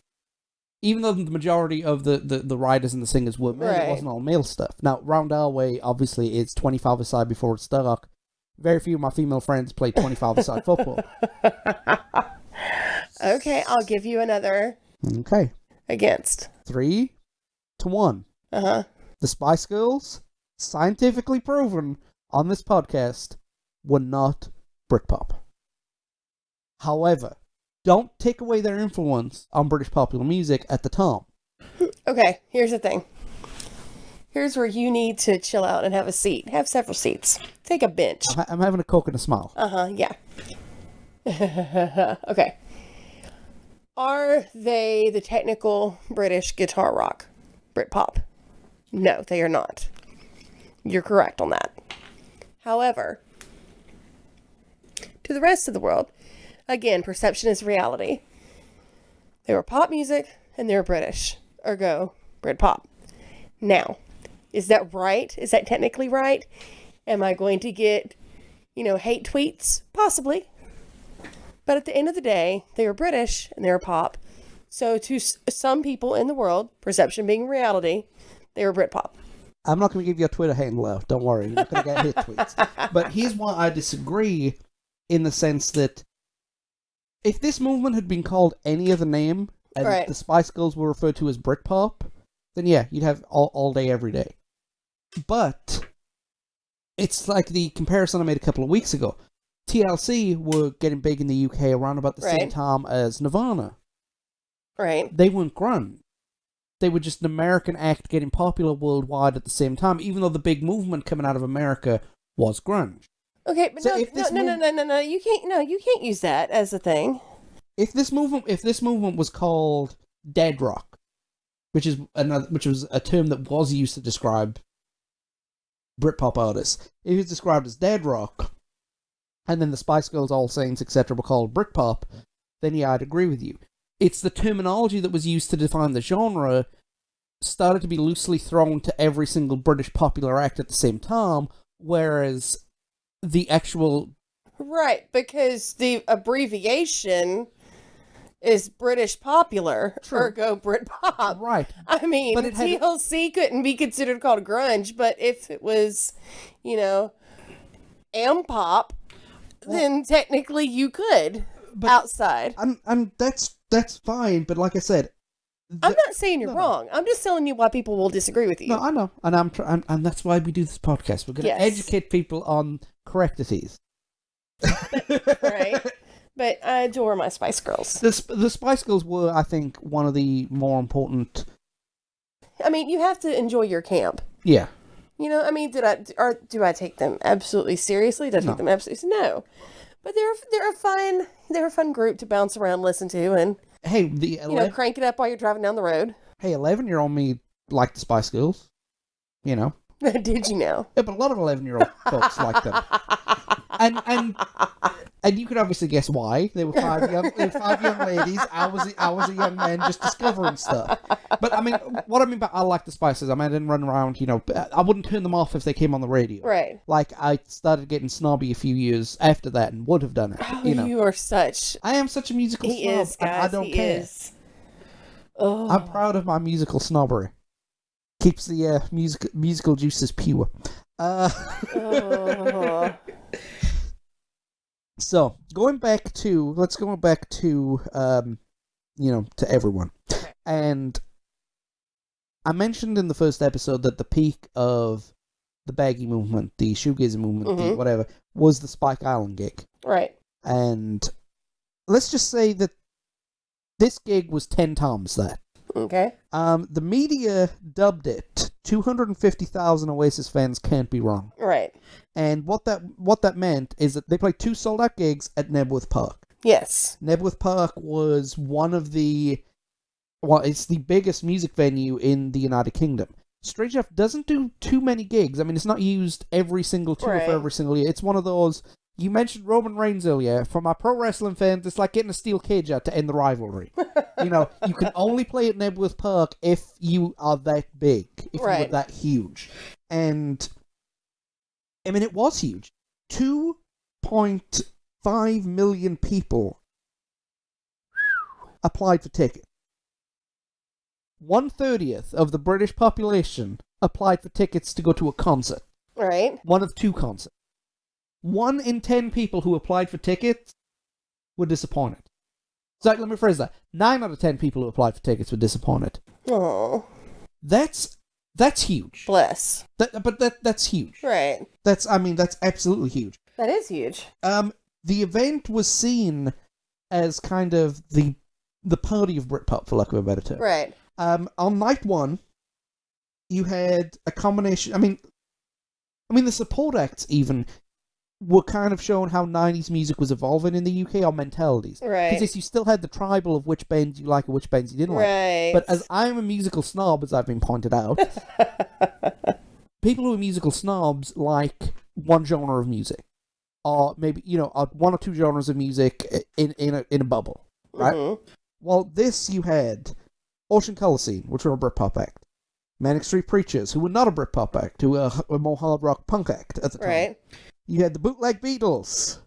Even though the majority of the writers and the singers were men, It wasn't all male stuff. Now, Round Our Way, obviously, it's 25-a-side before it's dark. Very few of my female friends play 25-a-side football. Okay, I'll give you another... Okay. Against. 3-1. Uh-huh. The Spice Girls, scientifically proven on this podcast, were not Britpop. However, don't take away their influence on British popular music at the time. Okay, here's the thing. Here's where you need to chill out and have a seat. Have several seats. Take a bench. I'm having a Coke and a smile. Uh-huh, yeah. Okay. Are they the technical British guitar rock? Britpop? No, they are not. You're correct on that. However, to the rest of the world, again, perception is reality. They were pop music and they were British. Ergo, Britpop. Now, is that right? Is that technically right? Am I going to get, hate tweets? Possibly. But at the end of the day, they were British and they were pop. So to some people in the world, perception being reality, they were Britpop. I'm not going to give you a Twitter handle out. Don't worry. You're not going to get hit tweets. But here's why I disagree in the sense that if this movement had been called any other name and the Spice Girls were referred to as Britpop, then yeah, you'd have all day, every day. But it's like the comparison I made a couple of weeks ago. TLC were getting big in the UK around about the same time as Nirvana. Right. They weren't grunge. They were just an American act getting popular worldwide at the same time, even though the big movement coming out of America was grunge. Okay, but so no, you can't use that as a thing. If this movement was called dead rock, which was a term that was used to describe Britpop artists, if it was described as dead rock, and then the Spice Girls, All Saints, etc. were called Britpop, then yeah, I'd agree with you. It's the terminology that was used to define the genre started to be loosely thrown to every single British popular act at the same time, whereas the actual... Right, because the abbreviation is British popular, True. ergo Britpop. Right. I mean, But it had- TLC couldn't be considered called grunge, but if it was, M-pop, then technically you could outside. And that's fine, but like I said, I'm not saying you're wrong. I'm just telling you why people will disagree with you. No, I know, and and that's why we do this podcast. We're going to educate people on correctities. Right. But I adore my Spice Girls. The Spice Girls were, I think, one of the more important. I mean, you have to enjoy your camp. Yeah. I mean, do I take them absolutely seriously? Do I take them absolutely no? But they're a fun group to bounce around, listen to, and hey, crank it up while you're driving down the road. Hey, 11-year-old me liked the Spice Girls. Did you know? Yeah, but a lot of 11-year-old folks like them. And you could obviously guess why. There were five young ladies. I was a young man just discovering stuff. But I mean, what I mean by I like the Spices, I mean I didn't run around, I wouldn't turn them off if they came on the radio. Right. Like I started getting snobby a few years after that and would have done it. Oh, you are such. I am such a musical he snob. is, guys. I don't care. Is. Oh. I'm proud of my musical snobbery. Keeps the musical juices pure. So let's go back to to everyone. And I mentioned in the first episode that the peak of the baggy movement, the shoegazer movement, the whatever, was the Spike Island gig. Right. And let's just say that this gig was 10 times that. Okay. The media dubbed it 250,000 Oasis fans can't be wrong. Right. And what that meant is that they played 2 sold-out gigs at Knebworth Park. Yes. Knebworth Park was one of it's the biggest music venue in the United Kingdom. Strange enough, doesn't do too many gigs. I mean, it's not used every single tour for every single year. It's one of those. You mentioned Roman Reigns earlier. For my pro wrestling fans, it's like getting a steel cage out to end the rivalry. You can only play at Knebworth Park if you are that big, if you were that huge. And, I mean, it was huge. 2.5 million people applied for tickets. 1/30 of the British population applied for tickets to go to a concert. Right. One of 2 concerts. 1 in 10 people who applied for tickets were disappointed. So let me rephrase that. 9 out of 10 people who applied for tickets were disappointed. Oh. That's huge. Bless. That's huge. Right. That's absolutely huge. That is huge. The event was seen as kind of the party of Britpop, for lack of a better term. Right. On night 1, you had a combination. I mean, the support acts even were kind of showing how 90s music was evolving in the UK on mentalities. Right. Because you still had the tribal of which bands you like and which bands you didn't like. Right. But as I'm a musical snob, as I've been pointed out, people who are musical snobs like one genre of music. Or maybe, 1 or 2 genres of music in a bubble. Right? Mm-hmm. Well, this you had Ocean Colour Scene, which were a Britpop act. Manic Street Preachers, who were not a Britpop act, who were a more hard rock punk act at the time. Right. You had the Bootleg Beatles.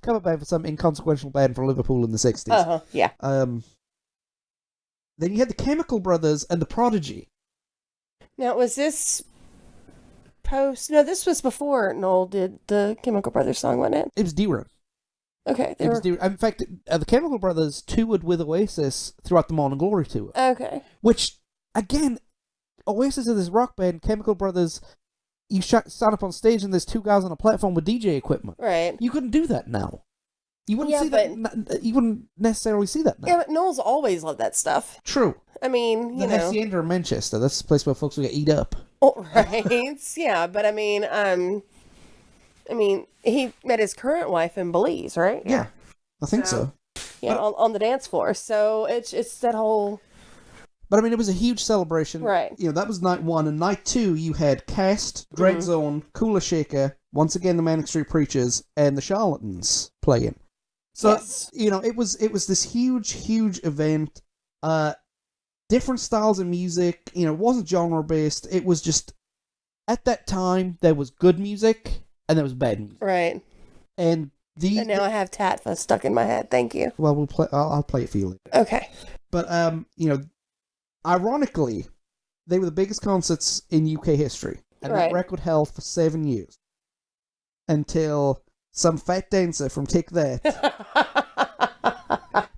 Cover band for some inconsequential band from Liverpool in the 60s. Yeah. Then you had the Chemical Brothers and the Prodigy. Now, was this post? No, this was before Noel did the Chemical Brothers song, wasn't it? It was D-Run. Okay. In fact, the Chemical Brothers toured with Oasis throughout the Morning Glory tour. Okay. Which, again, Oasis is this rock band, Chemical Brothers, you stand up on stage and there's 2 guys on a platform with DJ equipment. Right. You couldn't do that now. You wouldn't see that. You wouldn't necessarily see that now. Yeah, but Noel's always loved that stuff. True. I mean, the Hacienda in Manchester. That's the place where folks will get eat up. Oh, right. Yeah, but I mean, he met his current wife in Belize, right? Yeah, I think so. Yeah, on the dance floor. So it's that whole. But I mean, it was a huge celebration. Right. That was night 1, and night 2 you had Cast, Dread Zone, Cooler Shaker, once again the Manic Street Preachers, and the Charlatans playing. So yes. It was this huge event. Different styles of music. It wasn't genre based. It was just at that time there was good music and there was bad music. Right. And And now I have Tatfa stuck in my head. Thank you. Well, we'll play. I'll play it for you later. Okay. But ironically, they were the biggest concerts in UK history, and that record held for 7 years until some fat dancer from Take That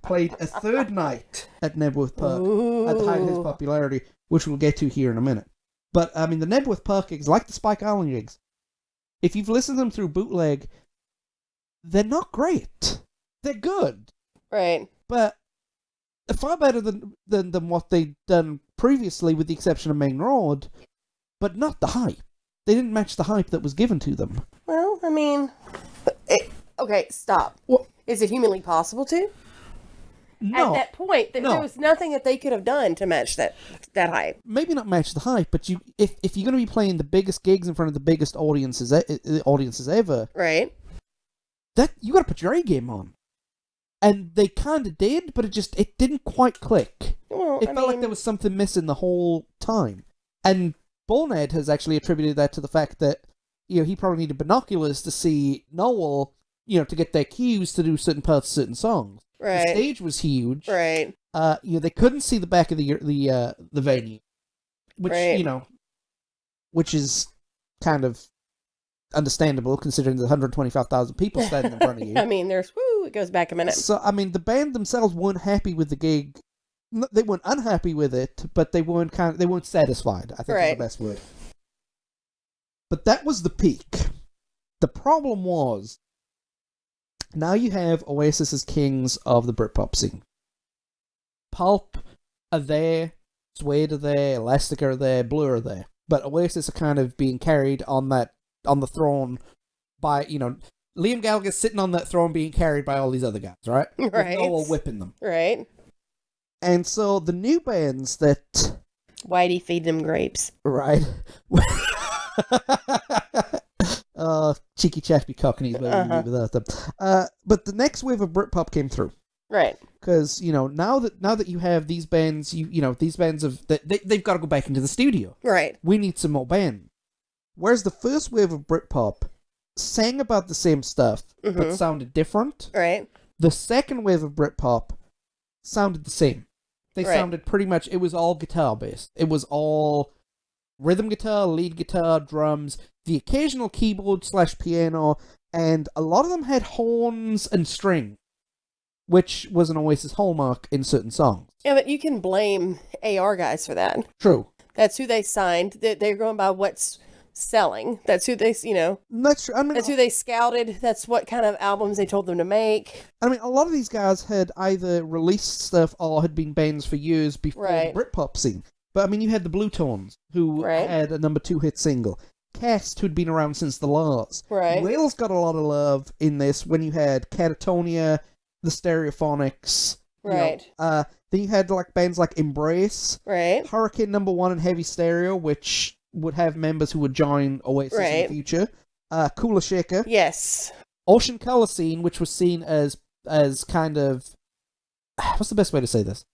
played a third night at Knebworth Park at the height of his popularity, which we'll get to here in a minute. But I mean, the Knebworth Park gigs, like the Spike Island gigs, if you've listened to them through bootleg, they're not great. They're good, right? But far better than what they'd done previously, with the exception of Main Road, but not the hype. They didn't match the hype that was given to them. Well, I mean, okay, stop. What? Is it humanly possible to? No. At that point, there was nothing that they could have done to match that hype. Maybe not match the hype, but if you're going to be playing the biggest gigs in front of the biggest audiences ever, right? That you got to put your A game on. And they kind of did, but it didn't quite click. Well, it felt like there was something missing the whole time. And Bullned has actually attributed that to the fact that, he probably needed binoculars to see Noel, to get their cues to do certain parts of certain songs. Right. The stage was huge. Right. They couldn't see the back of the venue, which which is kind of understandable considering there's 125,000 people standing in front of you. I mean, it goes back a minute. So I mean, the band themselves weren't happy with the gig. They weren't unhappy with it, but they weren't satisfied. I think is the best word. But that was the peak. The problem was, now you have Oasis as kings of the Britpop scene. Pulp are there, Suede are there, Elastic are there, Blur are there. But Oasis are kind of being carried on the throne by, Liam Gallagher's sitting on that throne being carried by all these other guys, right? Right. With Noel whipping them. Right. And so the new bands that... Whitey feed them grapes. Right. Cheeky chappy cockneys, without them. But the next wave of Britpop came through. Right. Because, now that you have these bands, these bands they've got to go back into the studio. Right. We need some more band. Whereas the first wave of Britpop sang about the same stuff, but sounded different. Right. The second wave of Britpop sounded the same. They sounded pretty much, it was all guitar-based. It was all rhythm guitar, lead guitar, drums, the occasional keyboard/piano, and a lot of them had horns and string, which was an Oasis hallmark in certain songs. Yeah, but you can blame AR guys for that. True. That's who they signed. They're going by what's selling. That's who they, That's true. I mean, that's who they scouted. That's what kind of albums they told them to make. I mean, a lot of these guys had either released stuff or had been bands for years before the Britpop scene. But, I mean, you had the Blue Tones, who had a number 2 hit single. Cast, who'd been around since the Laws. Right. Wales got a lot of love in this when you had Catatonia, the Stereophonics. Right. Then you had bands like Embrace. Right. Hurricane No. 1 and Heavy Stereo, which would have members who would join Oasis in the future. Kula Shaker. Yes. Ocean Colour Scene, which was seen as kind of... What's the best way to say this?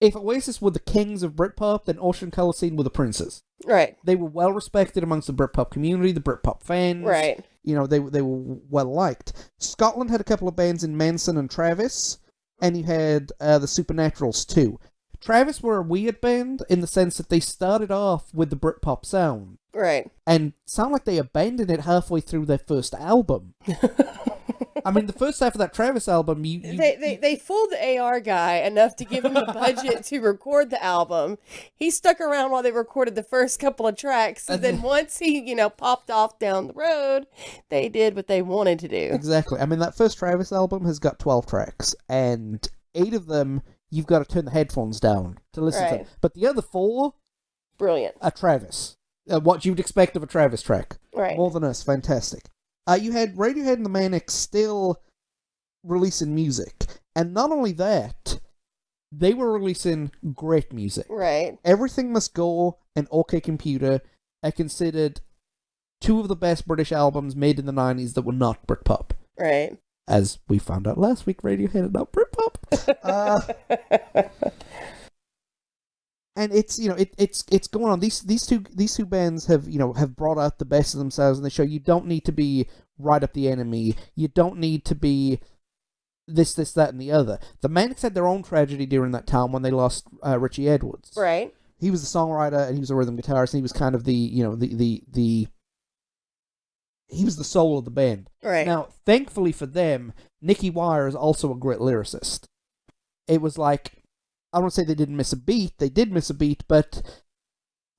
If Oasis were the kings of Britpop, then Ocean Colour Scene were the princes. Right. They were well respected amongst the Britpop community, the Britpop fans. Right. They were well liked. Scotland had a couple of bands in Manson and Travis, and you had the Supernaturals too. Travis were a weird band in the sense that they started off with the Britpop sound. Right. And sound like they abandoned it halfway through their first album. I mean, the first half of that Travis album, they fooled the AR guy enough to give him a budget to record the album. He stuck around while they recorded the first couple of tracks, and then once he, popped off down the road, they did what they wanted to do. Exactly. I mean, that first Travis album has got 12 tracks, and 8 of them you've got to turn the headphones down to listen to. But the other 4, brilliant. Are Travis. What you'd expect of a Travis track. Right. More Than Us, fantastic. You had Radiohead and the Manics still releasing music. And not only that, they were releasing great music. Right. Everything Must Go and OK Computer are considered 2 of the best British albums made in the 90s that were not Britpop. Right. As we found out last week, Radiohead are not Britpop. And it's it's going on. These two bands have brought out the best of themselves, and they show you don't need to be write up the enemy. You don't need to be this, that, and the other. The Manics had their own tragedy during that time when they lost Richie Edwards. Right. He was the songwriter and he was a rhythm guitarist, and he was kind of the he was the soul of the band. Right. Now, thankfully for them, Nicky Wire is also a great lyricist. It was like, I don't want to say they didn't miss a beat. They did miss a beat, but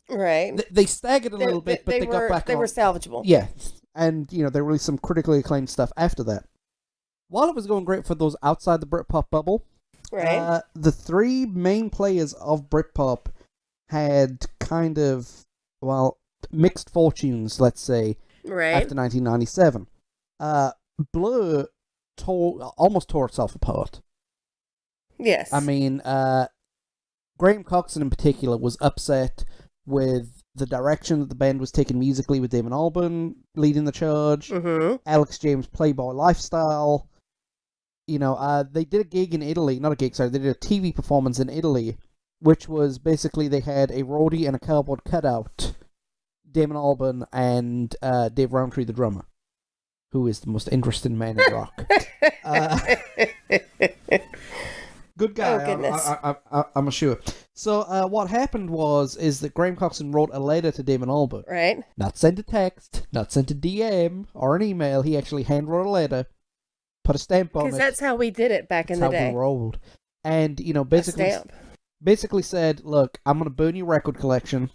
right. They staggered a little bit, but they got back on. They were salvageable. Yeah, and they released some critically acclaimed stuff after that. While it was going great for those outside the Britpop bubble, right, the three main players of Britpop had kind of, mixed fortunes, let's say, right, after 1997. Blur almost tore itself apart. Yes. I mean, Graham Coxon in particular was upset with the direction that the band was taking musically, with Damon Albarn leading the charge, Alex James' Playboy lifestyle. They did a gig in Italy, they did a TV performance in Italy, which was basically they had a roadie and a cardboard cutout, Damon Albarn and Dave Rowntree, the drummer, who is the most interesting man in rock. Good guy. Oh, goodness. I'm sure. So what happened is that Graham Coxon wrote a letter to Damon Albarn. Right. Not sent a text, not sent a DM or an email. He actually hand wrote a letter, put a stamp on it. Because that's how we did it back in the day. That's how we rolled. And, basically said, look, I'm going to burn your record collection.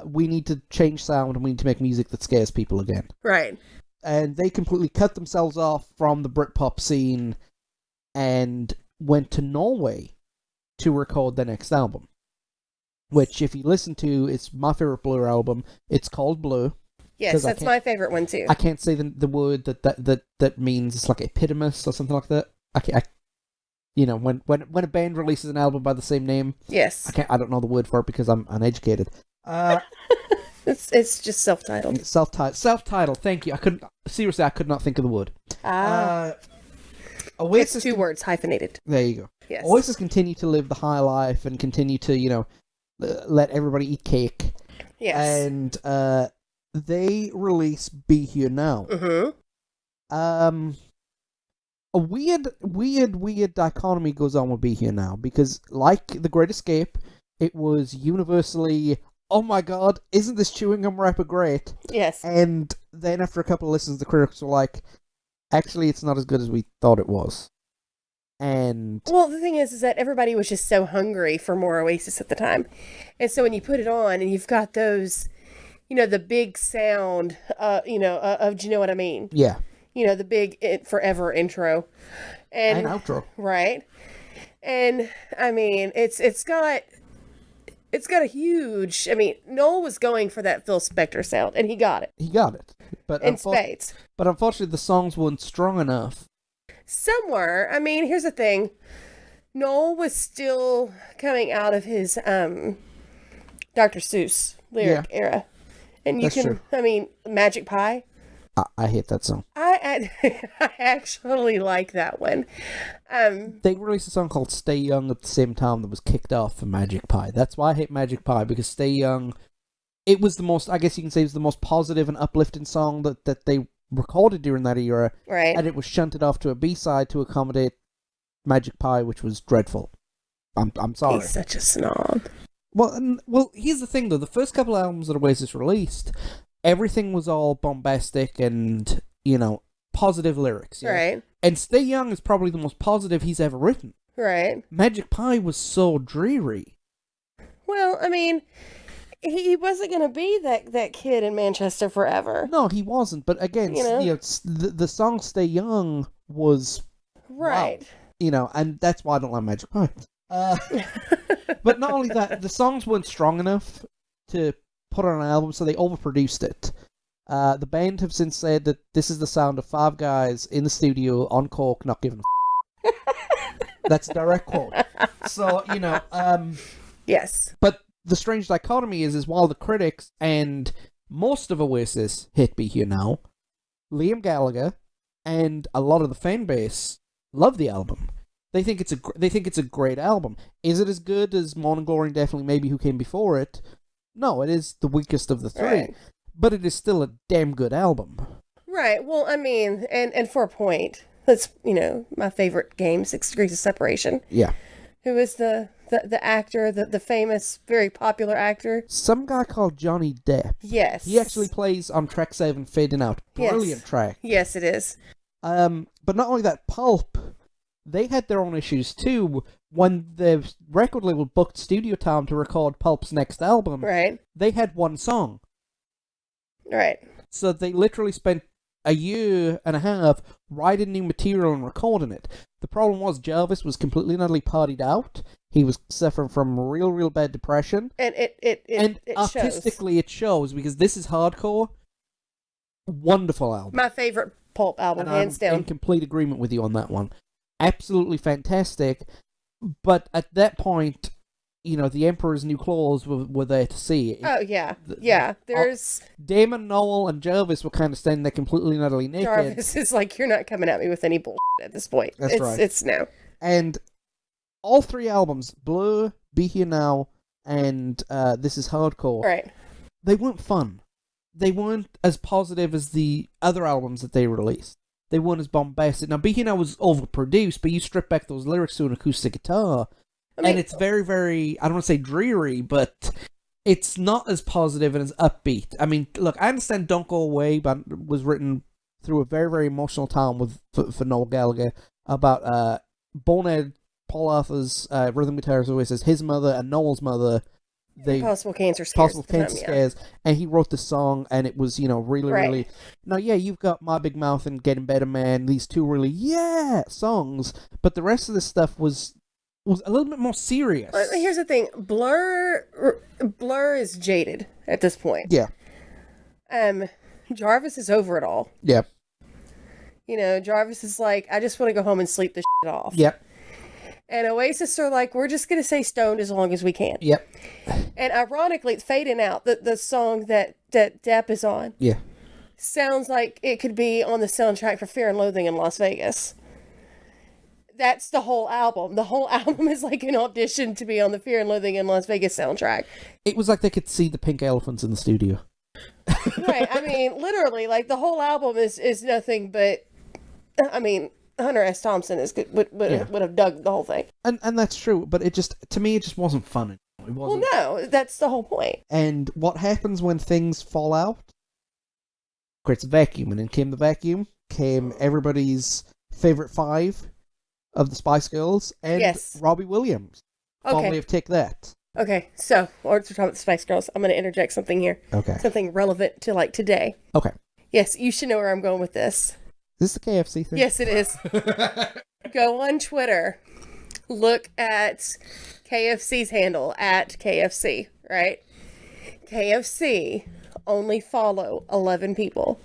We need to change sound and we need to make music that scares people again. Right. And they completely cut themselves off from the Britpop scene and went to Norway to record their next album. Which, if you listen to, it's my favorite Blur album. It's called Blur. Yes, that's my favorite one too. I can't say the word that means. It's like epitomous or something like that. When a band releases an album by the same name, yes, I don't know the word for it because I'm uneducated. It's just self-titled. Self-titled. Thank you. I could not think of the word. Oasis. It's two words hyphenated. There you go. Yes. Oasis continue to live the high life and continue to let everybody eat cake. Yes. And they release Be Here Now. A weird dichotomy goes on with Be Here Now, because like The Great Escape, it was universally, oh my god, isn't this chewing gum rapper great? Yes. And then after a couple of listens, the critics were like, actually, it's not as good as we thought it was. And well, the thing is that everybody was just so hungry for more Oasis at the time. And so when you put it on and you've got those, the big sound, of, do you know what I mean? Yeah. The big Forever intro. And outro. Right. And, I mean, it's got a huge, Noel was going for that Phil Spector sound, and he got it. But in spades. But unfortunately, the songs weren't strong enough. Somewhere, here's the thing. Noel was still coming out of his Dr. Seuss lyric era. And you can, true. Magic Pie. I hate that song. I actually like that one. They released a song called Stay Young at the same time that was kicked off for Magic Pie. That's why I hate Magic Pie, because Stay Young, it was the most, I guess you can say, it was the most positive and uplifting song that they recorded during that era. Right. And it was shunted off to a B-side to accommodate Magic Pie, which was dreadful. I'm sorry. He's such a snob. Well, here's the thing, though. The first couple of albums that Oasis released, everything was all bombastic and, positive lyrics. Yeah? Right. And Stay Young is probably the most positive he's ever written. Right. Magic Pie was so dreary. Well, he wasn't going to be that kid in Manchester forever. No, he wasn't. But again, the song Stay Young was... Right. Wow, and that's why I don't like Magic Pie. But not only that, the songs weren't strong enough to put on an album, so they overproduced it. The band have since said that this is the sound of 5 guys in the studio on coke, not giving a That's a direct quote. So, yes. But the strange dichotomy is while the critics and most of Oasis hit Be Here Now, Liam Gallagher and a lot of the fan base love the album. They think it's a great album. Is it as good as Morning Glory and definitely Maybe Who Came Before It? No, it is the weakest of the three. Right. But it is still a damn good album. Right. Well, I mean, and for a point, that's, my favorite game, 6 Degrees of Separation. Yeah. Who is the actor, the famous, very popular actor? Some guy called Johnny Depp. Yes. He actually plays on track 7, Fading Out. Brilliant track. Yes, it is. But not only that, Pulp, they had their own issues too. When the record label booked studio time to record Pulp's next album, Right. they had one song. Right. So they literally spent a year and a half writing new material and recording it. The problem was Jarvis was completely and utterly partied out. He was suffering from real, real bad depression. And it artistically shows. it shows, because this is hardcore. Wonderful album. My favorite Pulp album, And hands I'm down. in complete agreement with you on that one. Absolutely fantastic. But at that point, the Emperor's New Claws were there to see. Oh, yeah. Yeah. There's... Damon, Noel, and Jarvis were kind of standing there completely and utterly naked. Jarvis is like, you're not coming at me with any bullshit at this point. That's right. It's no. And all 3 albums, Blur, Be Here Now, and This Is Hardcore, Right. they weren't fun. They weren't as positive as the other albums that they released. They weren't as bombastic. Now, Be Here Now was overproduced, but you strip back those lyrics to an acoustic guitar, and it's very, very, I don't want to say dreary, but it's not as positive and as upbeat. I mean, look, I understand Don't Go Away but was written through a very, very emotional time for Noel Gallagher about Bonehead, Paul Arthur's rhythm guitarist, always says his mother and Noel's mother, Possible cancer scares. And he wrote the song, and it was, really, Right. really... Now, yeah, you've got My Big Mouth and Getting Better Man, these 2 really, songs, but the rest of the stuff was a little bit more serious. Here's the thing. Blur is jaded at this point. Yeah. Jarvis is over it all. Yeah. Jarvis is like, I just want to go home and sleep this shit off. Yep. And Oasis are like, we're just going to stay stoned as long as we can. Yep. And ironically, it's Fading Out, the song that Depp is on, Yeah. sounds like it could be on the soundtrack for Fear and Loathing in Las Vegas. That's the whole album. The whole album is like an audition to be on the Fear and Loathing in Las Vegas soundtrack. It was like they could see the pink elephants in the studio. Right. I mean, literally, like, the whole album is nothing but, I mean, Hunter S. Thompson would have dug the whole thing. And that's true, but to me, it just wasn't fun. It wasn't. Well, no, that's the whole point. And what happens when things fall out? Creates a vacuum, and in came the vacuum, came everybody's favorite 5 of the Spice Girls, and Yes. Robbie Williams, formerly of Take That. Okay, so, we're talking about the Spice Girls. I'm going to interject something here. Okay. Something relevant to, like, today. Okay. Yes, you should know where I'm going with this. Is this the KFC thing? Yes, it is. Go on Twitter. Look at KFC's handle, at KFC, right? KFC only follow 11 people.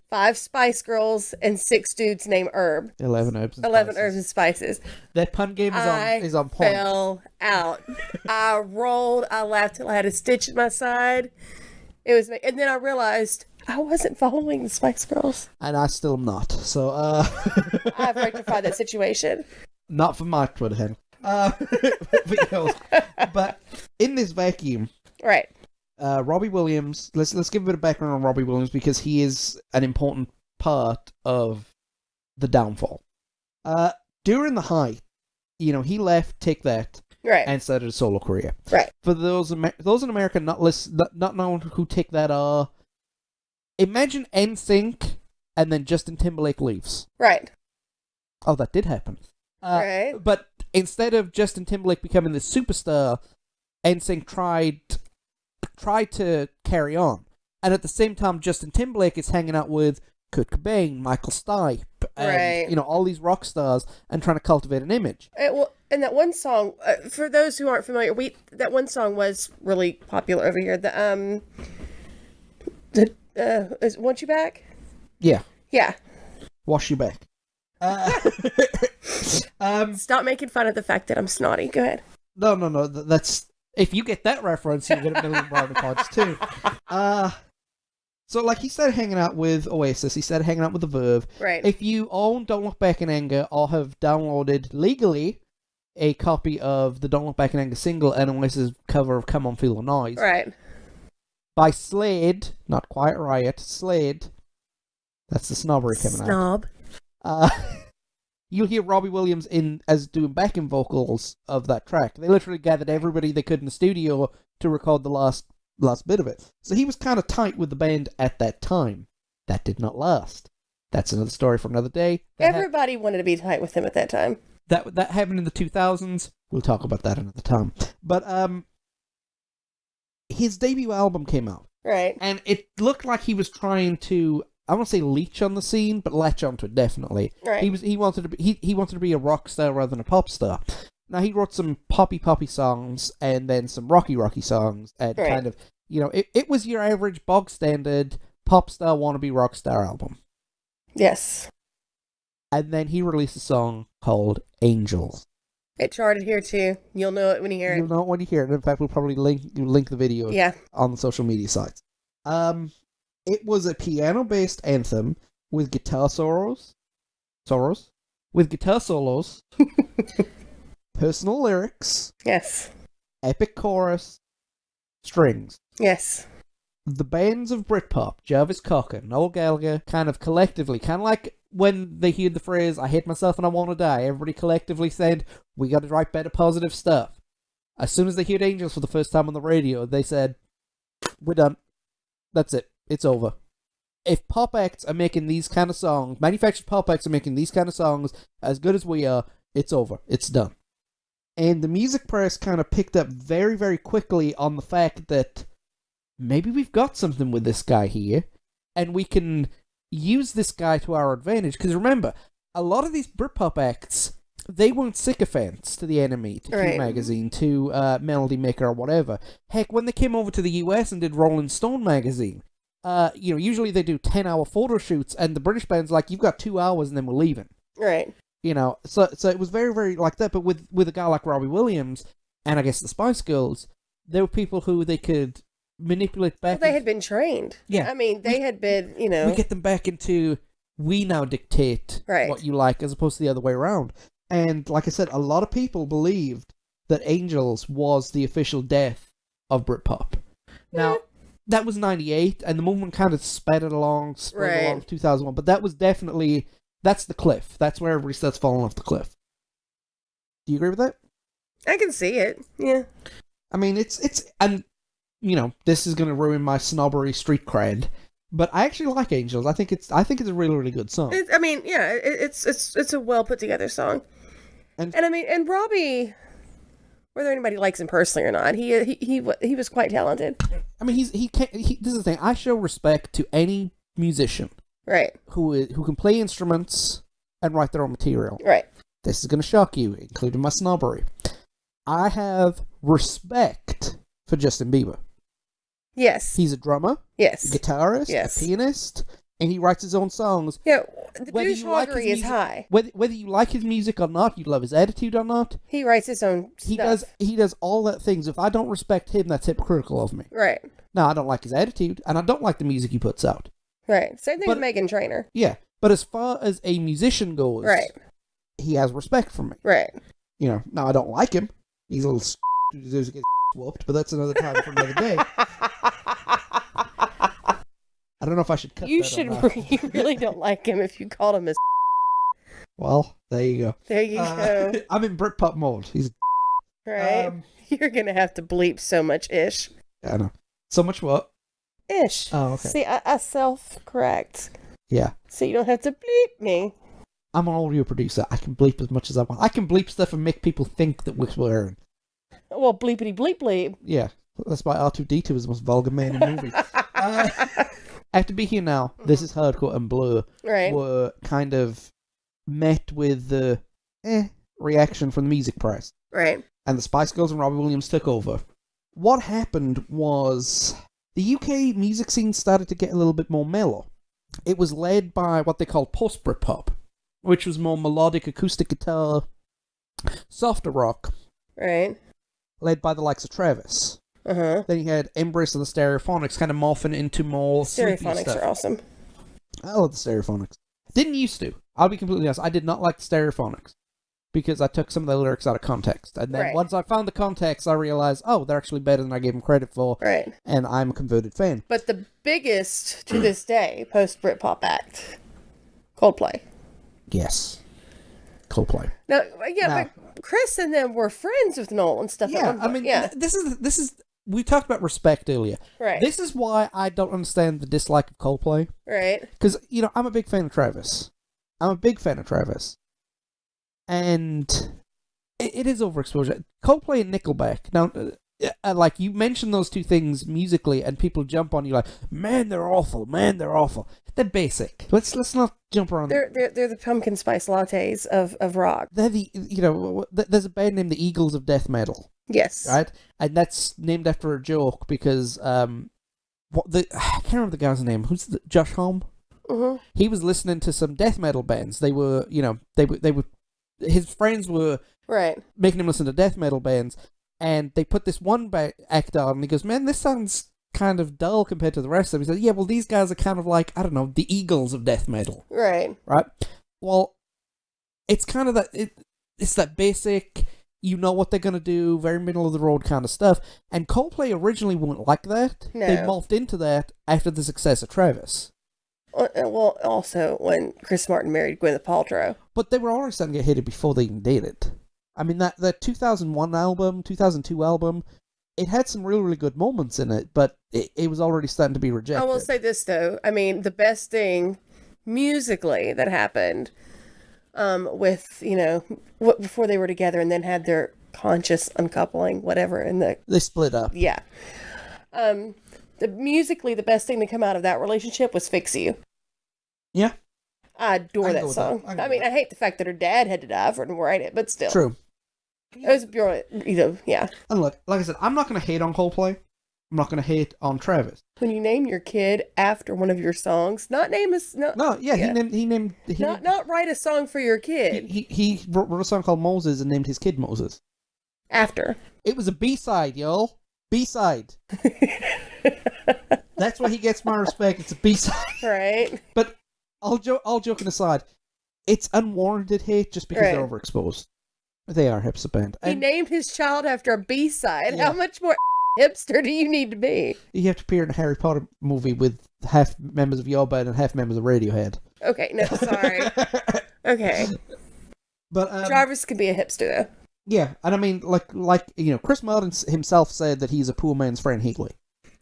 5 Spice Girls and 6 dudes named Herb. 11 herbs and 11 spices. herbs and spices. That pun game is on I point. fell out. I rolled. I laughed till I had a stitch in my side. It was, and then I realized I wasn't following the Spice Girls. And I still am not. So, I've rectified that situation. not for my Twitter handle. But in this vacuum, Right. Robbie Williams, let's give a bit of background on Robbie Williams, because he is an important part of the downfall. During the height, he left Take That Right. and started a solo career. Right. For those in America not knowing who Take That are, imagine NSYNC and then Justin Timberlake leaves. Right. Oh, that did happen. Right. But instead of Justin Timberlake becoming the superstar, NSYNC tried to carry on. And at the same time, Justin Timberlake is hanging out with Kurt Cobain, Michael Stipe, and, Right. all these rock stars, and trying to cultivate an image. And that one song, for those who aren't familiar, that one song was really popular over here. Is Want You Back? Yeah. Yeah. Wash your back. Stop making fun of the fact that I'm snotty. Go ahead. No. That's... If you get that reference, you get a million brownie points too. So, like, he started hanging out with Oasis. He started hanging out with The Verve. Right. If you own Don't Look Back in Anger or have downloaded legally a copy of the Don't Look Back in Anger single and Oasis cover of Come On Feel the Noise Right. by Slade, not Quiet Riot, Slade, That's the snobbery coming out. Snob. You'll hear Robbie Williams as doing backing vocals of that track. They literally gathered everybody they could in the studio to record the last bit of it. So he was kind of tight with the band at that time. That did not last. That's another story for another day. Everybody wanted to be tight with him at that time. That happened in the 2000s. We'll talk about that another time. But his debut album came out. Right. And it looked like he was trying to, I won't say leech on the scene, but latch onto it definitely. Right. He wanted to be a rock star rather than a pop star. Now he wrote some poppy songs and then some rocky songs and kind of, it was your average bog standard pop star wannabe rock star album. Yes. And then he released a song called Angels. It charted here too. You'll know it when you hear it. You'll know it when you hear it. In fact, we'll probably link the video on the social media sites. It was a piano-based anthem with guitar solos, personal lyrics, yes, epic chorus, strings. Yes. The bands of Britpop, Jarvis Cocker, Noel Gallagher, kind of collectively, kind of like when they heard the phrase, I hate myself and I want to die, everybody collectively said, we got to write better positive stuff. As soon as they heard Angels for the first time on the radio, they said, we're done. That's it. It's over. If pop acts are making these kind of songs, manufactured pop acts are making these kind of songs as good as we are, it's over. It's done. And the music press kind of picked up very, very quickly on the fact that maybe we've got something with this guy here, and we can use this guy to our advantage. Because remember, a lot of these Britpop acts, they weren't sycophants to the Enemy, to Q Magazine, to Melody Maker or whatever. Heck, when they came over to the US and did Rolling Stone magazine, usually they do 10-hour photo shoots, and the British band's like, you've got 2 hours and then we're leaving. Right. So it was very, very like that. But with a guy like Robbie Williams, and I guess the Spice Girls, there were people who they could manipulate back. Well, they had been trained. Yeah. I mean, they had been, We get them back into, we now dictate what you like, as opposed to the other way around. And like I said, a lot of people believed that Angels was the official death of Britpop. Now, that was 98, and the movement kind of sped along to 2001, but that was definitely, that's the cliff. That's where everybody starts falling off the cliff. Do you agree with that? I can see it, yeah. I mean, and, this is going to ruin my snobbery street cred, but I actually like Angels. I think it's a really, really good song. It's a well put together song. And Robbie, whether anybody likes him personally or not, he was quite talented. I mean, this is the thing. I show respect to any musician, right, who can play instruments and write their own material. Right. This is going to shock you, including my snobbery. I have respect for Justin Bieber. Yes. He's a drummer. Yes. A guitarist. Yes. A pianist. And he writes his own songs. Yeah, the douchebaggery is high. Whether you like his music or not, you love his attitude or not. He writes his own stuff. He does all that things. If I don't respect him, that's hypocritical of me. Right. No, I don't like his attitude, and I don't like the music he puts out. Right. Same thing with Meghan Trainor. Yeah. But as far as a musician goes, right, he has respect for me. Right. Now I don't like him. He's a little who deserves to get whooped, but that's another time for another day. I don't know if I should cut that or not. You really don't like him if you called him a Well, there you go. There you go. I'm in Britpop mode. He's right. You're going to have to bleep so much ish. I know. So much what? Ish. Oh, okay. See, I self-correct. Yeah. So you don't have to bleep me. I'm an audio producer. I can bleep as much as I want. I can bleep stuff and make people think that we're swearing. Well, bleepity bleep bleep. Yeah. That's why R2-D2 is the most vulgar man in movies. After Be Here Now, This Is Hardcore and Blur were kind of met with the reaction from the music press. Right. And the Spice Girls and Robbie Williams took over. What happened was the UK music scene started to get a little bit more mellow. It was led by what they called post-Britpop, which was more melodic acoustic guitar, softer rock. Right. Led by the likes of Travis. Uh-huh. Then you had Embrace and the Stereophonics kind of morphing into more Stereophonics stuff. are awesome. I love the Stereophonics. Didn't used to. I'll be completely honest. I did not like the Stereophonics. because I took some of the lyrics out of context. And then Right. once I found the context, I realized, oh, they're actually better than I gave them credit for. Right. And I'm a converted fan. But the biggest to this day post Britpop act, Coldplay. Yes. Coldplay. Now, but Chris and them were friends with Noel and stuff. Yeah, I mean, this is. We talked about respect earlier. Right. This is why I don't understand the dislike of Coldplay. Right. Because, I'm a big fan of Travis. And it is overexposure. Coldplay and Nickelback. Now, like, you mention those two things musically, and people jump on you like, man, they're awful. They're basic. Let's not jump around. They're the pumpkin spice lattes of rock. They're the, there's a band named the Eagles of Death Metal. Yes. Right? And that's named after a joke because, I can't remember the guy's name. Who's Josh Homme? Mm-hmm. He was listening to some death metal bands. They were, his friends were right making him listen to death metal bands, and they put this one act on, and he goes, man, this sounds kind of dull compared to the rest of them. He said, yeah, well, these guys are kind of like, I don't know, the Eagles of death metal. Right. Well, it's kind of that, it's that basic, what they're going to do, very middle of the road kind of stuff. And Coldplay originally weren't like that. No. They morphed into that after the success of Travis. Well, also when Chris Martin married Gwyneth Paltrow. But they were already starting to get hated before they even did it. I mean, that 2001 album, 2002 album, it had some really, really good moments in it, but it was already starting to be rejected. I will say this, though. I mean, the best thing musically that happened with, before they were together and then had their conscious uncoupling, whatever, and they split up. Yeah. Musically, the best thing to come out of that relationship was Fix You. Yeah. I adore that song. I mean, I hate the fact that her dad had to die for her to write it, but still. True. It was brilliant, yeah. And look, like I said, I'm not going to hate on Coldplay. I'm not going to hate on Travis. When you name your kid after one of your songs, not name us. No, yeah, he named. Not write a song for your kid. He wrote a song called Moses and named his kid Moses. After. It was a B-side, y'all. B-side. That's why he gets my respect. It's a B-side. Right. But all joking aside, it's unwarranted hate just because they're overexposed. They are a hipster band. He named his child after a B-side. Yeah. How much more hipster do you need to be? You have to appear in a Harry Potter movie with half members of your band and half members of Radiohead. Okay, no, sorry. Okay. But Jarvis could be a hipster, though. Yeah, and I mean, like Chris Martin himself said that he's a poor man's Fran Healy.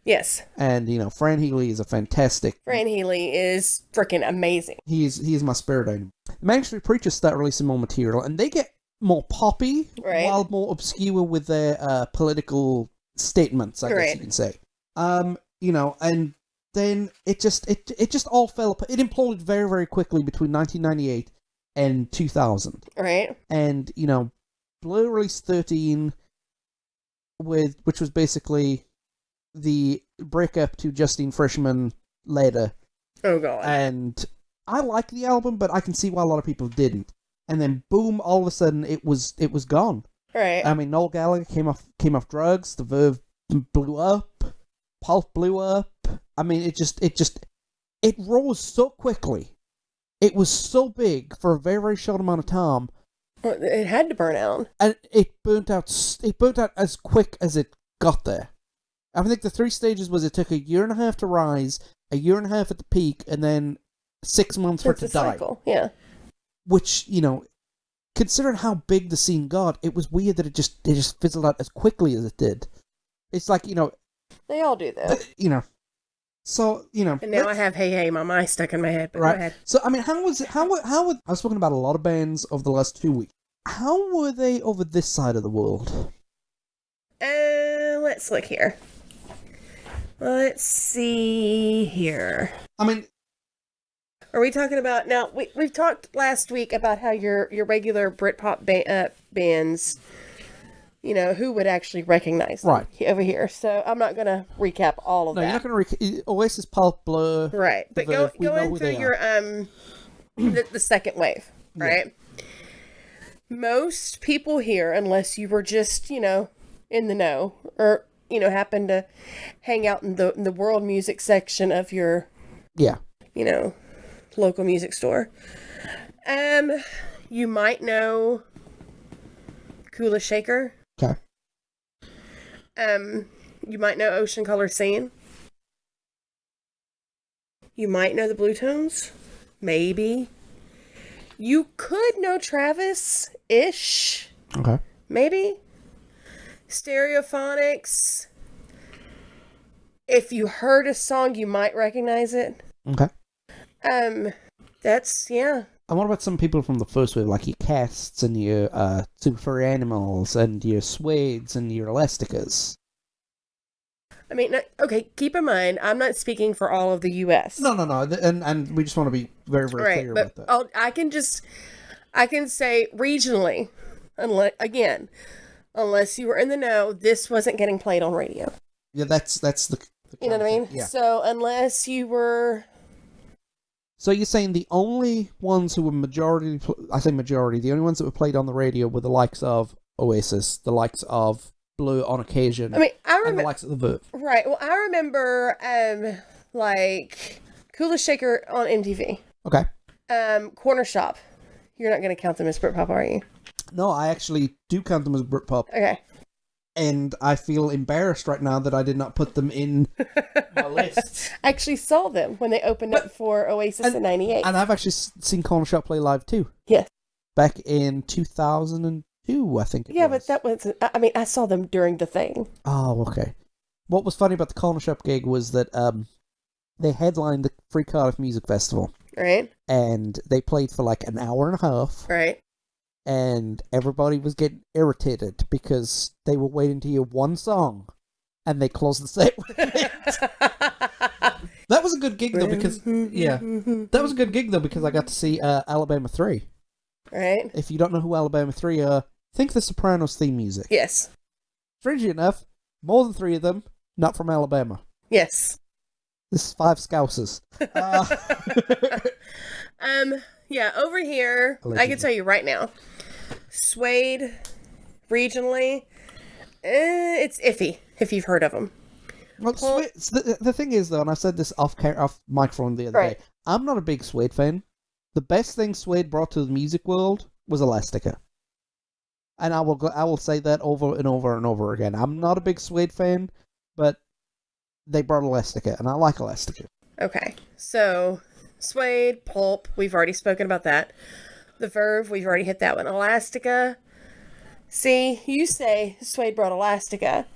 Yes. And, Fran Healy is a fantastic... Fran Healy is freaking amazing. He is my spirit animal. The Main Street Preachers start releasing more material, and they get more poppy, while more obscure with their political statements, I guess you can say. And then it just all fell apart. It imploded very, very quickly between 1998 and 2000. Right. And, Blur released 13, which was basically the breakup to Justine Frischman later. Oh, God. And I like the album, but I can see why a lot of people didn't. And then, boom, all of a sudden, it was gone. Right. I mean, Noel Gallagher came off drugs, the Verve blew up, Pulp blew up. I mean, it rose so quickly. It was so big for a very, very short amount of time. Well, it had to burn out. And it burnt out as quick as it got there. I think the 3 stages was it took a year and a half to rise, a year and a half at the peak, and then 6 months for it to die. Cycle. Yeah. Which, considering how big the scene got, it was weird that it just fizzled out as quickly as it did. It's like, They all do, though. So, And now I have Hey Hey Mama stuck in my head. But right. Go ahead. So, I mean, how I've spoken about a lot of bands over the last 2 weeks. How were they over this side of the world? Let's look here. Let's see here. I mean... Are we talking about... Now, we've talked last week about how your regular Britpop bands... who would actually recognize them over here. So I'm not going to recap all of that. No, you're not going to Oasis, Pulp, Blur. Right. But going through your the second wave, right? Yeah. Most people here, unless you were just, in the know, or, happen to hang out in the world music section of your local music store. You might know Kula Shaker. Okay. You might know Ocean Color Scene. You might know the Blue Tones. Maybe. You could know Travis-ish. Okay. Maybe. Stereophonics. If you heard a song, you might recognize it. Okay. That's, yeah. And what about some people from the first wave, like your Casts and your Super Furry Animals and your Suedes and your Elasticas? I mean, okay, keep in mind, I'm not speaking for all of the U.S. No, and we just want to be very, very clear about that. I can say regionally, unless you were in the know, this wasn't getting played on radio. Yeah, that's the you know what I mean? Yeah. So unless you were... So you're saying the only ones who were majority, the only ones that were played on the radio were the likes of Oasis, the likes of Blur on occasion, I mean, and the likes of the Verve. Right, well, I remember, like, Kula Shaker on MTV. Okay. Corner Shop. You're not going to count them as Britpop, are you? No, I actually do count them as Britpop. Okay. And I feel embarrassed right now that I did not put them in my list. I actually saw them when they opened up for Oasis in 98. And I've actually seen Corner Shop play live too. Yes. Back in 2002, I think it was. Yeah, but that was... I mean, I saw them during the thing. Oh, okay. What was funny about the Corner Shop gig was that they headlined the Free Cardiff Music Festival. Right. And they played for like an hour and a half. Right. And everybody was getting irritated because they were waiting to hear one song, and they closed the set with it. That was a good gig though, because that was a good gig though because I got to see Alabama 3. Right. If you don't know who Alabama 3 are, think the Sopranos theme music. Yes. Strangely enough, more than 3 of them not from Alabama. Yes. This is 5 Scousers. Yeah, over here, allegedly. I can tell you right now, Suede, regionally, it's iffy, if you've heard of them. Well, the thing is, though, and I said this off microphone the other day, I'm not a big Suede fan. The best thing Suede brought to the music world was Elastica. And I will say that over and over and over again. I'm not a big Suede fan, but they brought Elastica, and I like Elastica. Okay, so... Suede, Pulp, we've already spoken about that. The Verve, we've already hit that one. Elastica. See, you say Suede brought Elastica.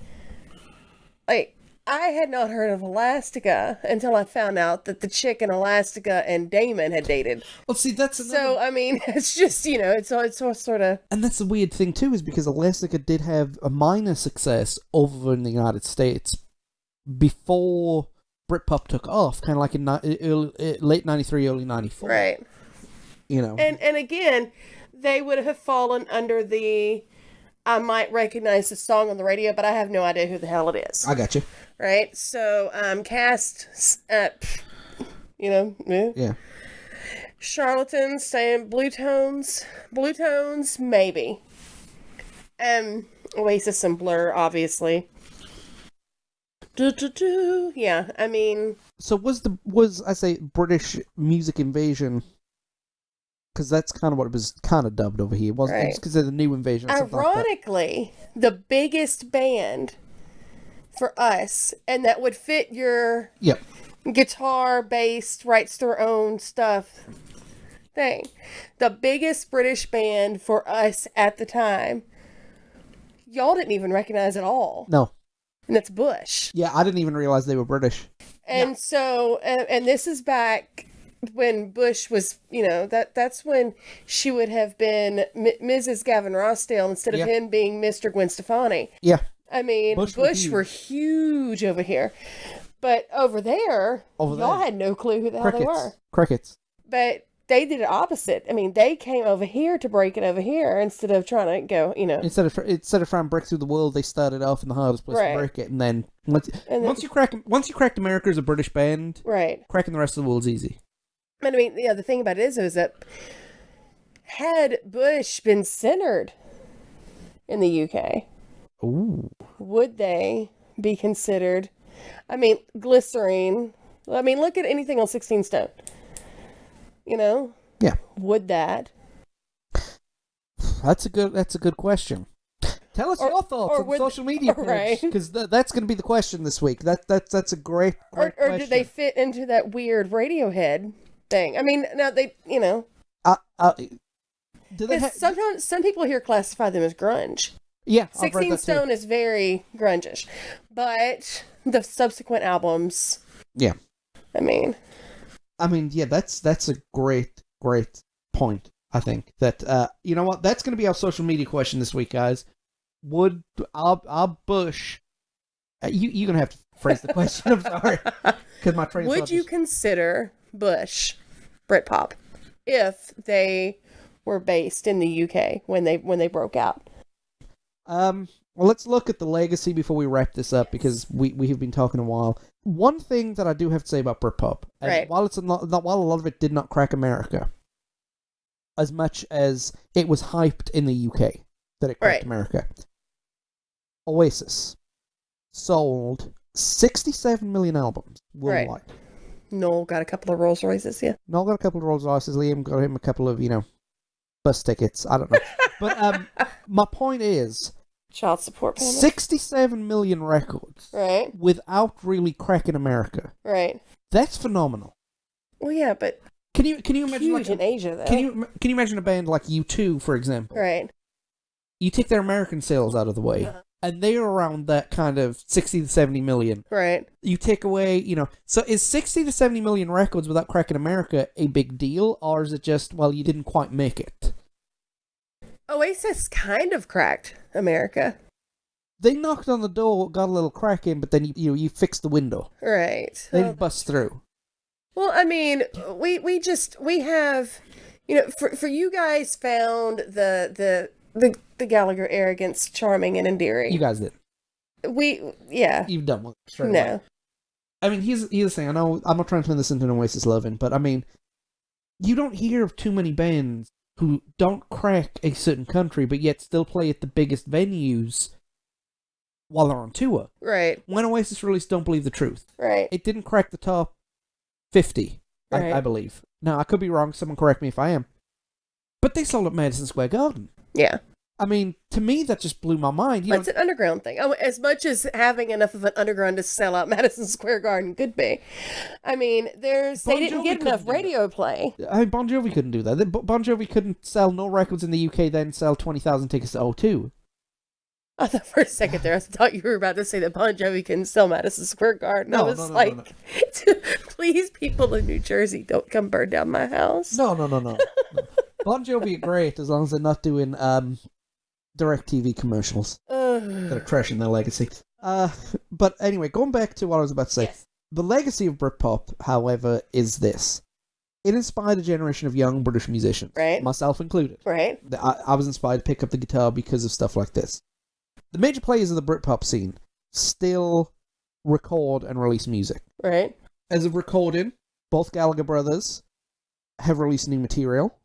Like, I had not heard of Elastica until I found out that the chick in Elastica and Damon had dated. Well, see, that's another... So, I mean, it's just, it's all sort of... And that's the weird thing, too, is because Elastica did have a minor success over in the United States before... Britpop took off, kind of like in late 93, early 94. Right. And again, they would have fallen under the, I might recognize the song on the radio, but I have no idea who the hell it is. I got you. Right? So, Cast, Yeah. Charlatans, saying Blue Tones, maybe. Oasis and Blur, obviously. Yeah, I mean... So was British music invasion, because that's kind of what it was kind of dubbed over here, wasn't it? It's because of the new invasion. Ironically, like the biggest band for us, and that would fit your guitar, bass, writes their own stuff thing. The biggest British band for us at the time, y'all didn't even recognize at all. No. And that's Bush. Yeah, I didn't even realize they were British. And so, and this is back when Bush was, that's when she would have been Mrs. Gavin Rossdale instead of him being Mr. Gwen Stefani. Yeah. I mean, Bush were huge over here. But over there, y'all had no clue who the hell they were. Crickets. But they did it opposite. I mean, they came over here to break it over here instead of trying to go, Instead of trying to break through the world, they started off in the hardest place to break it, and then once you cracked America as a British band, cracking the rest of the world's easy. I mean, the thing about it is that had Bush been centered in the UK, would they be considered? I mean, Glycerine. I mean, look at anything on 16 Stone. Yeah. Would that? That's a good question. Tell us your thoughts on the social media page, because that's going to be the question this week. That's a great or question. did they fit into that weird Radiohead thing? I mean, now they, do they sometimes some people here classify them as grunge. Yeah, 16 Stone is very grungish, but the subsequent albums. Yeah, I mean, yeah, that's a great point. I think that you know what, that's going to be our social media question this week, guys. Would our Bush? You're gonna have to phrase the question. I'm sorry, because my train of thought. Would you consider Bush Britpop if they were based in the UK when they broke out? Well, let's look at the legacy before we wrap this up, because we have been talking a while. One thing that I do have to say about Britpop, right? While while a lot of it did not crack America, as much as it was hyped in the UK that it cracked America. Oasis sold 67 million albums worldwide. Right. Noel got a couple of Rolls Royces, yeah. Noel got a couple of Rolls Royces. Liam got him a couple of, bus tickets. I don't know. But my point is, child support payment. 67 million records. Right. Without really cracking America. Right. That's phenomenal. Well, yeah, but can you imagine huge in Asia though? Can you imagine a band like U2, for example? Right. You take their American sales out of the way, and they're around that kind of 60 to 70 million. Right. You take away, so is 60 to 70 million records without cracking America a big deal, or is it just, well, you didn't quite make it? Oasis kind of cracked America. They knocked on the door, got a little crack in, but then you fixed the window. Right. They didn't bust through. Well, I mean, we have, for you guys found the Gallagher arrogance charming and endearing. You guys did. You've done one straight away. I mean, here's the thing. I know I'm not trying to turn this into an Oasis loving, but I mean, you don't hear of too many bands who don't crack a certain country, but yet still play at the biggest venues while they're on tour. Right. When Oasis released Don't Believe the Truth, right, it didn't crack the top 50, right. I believe. Now, I could be wrong. Someone correct me if I am. But they sold at Madison Square Garden. Yeah. I mean, to me, that just blew my mind. It's an underground thing. Oh, as much as having enough of an underground to sell out Madison Square Garden could be. I mean, they didn't get enough radio play. I mean, Bon Jovi couldn't do that. Bon Jovi couldn't sell no records in the UK, then sell 20,000 tickets to O2. I thought for a second there, I thought you were about to say that Bon Jovi couldn't sell Madison Square Garden. No, I was please, people in New Jersey, don't come burn down my house. No. Bon Jovi are great as long as they're not doing direct TV commercials that are trashing their legacy. But anyway, going back to what I was about to say. Yes. The legacy of Britpop, however, is this. It inspired a generation of young British musicians. Right. Myself included. Right. I was inspired to pick up the guitar because of stuff like this. The major players of the Britpop scene still record and release music. Right. As of recording, both Gallagher brothers have released new material.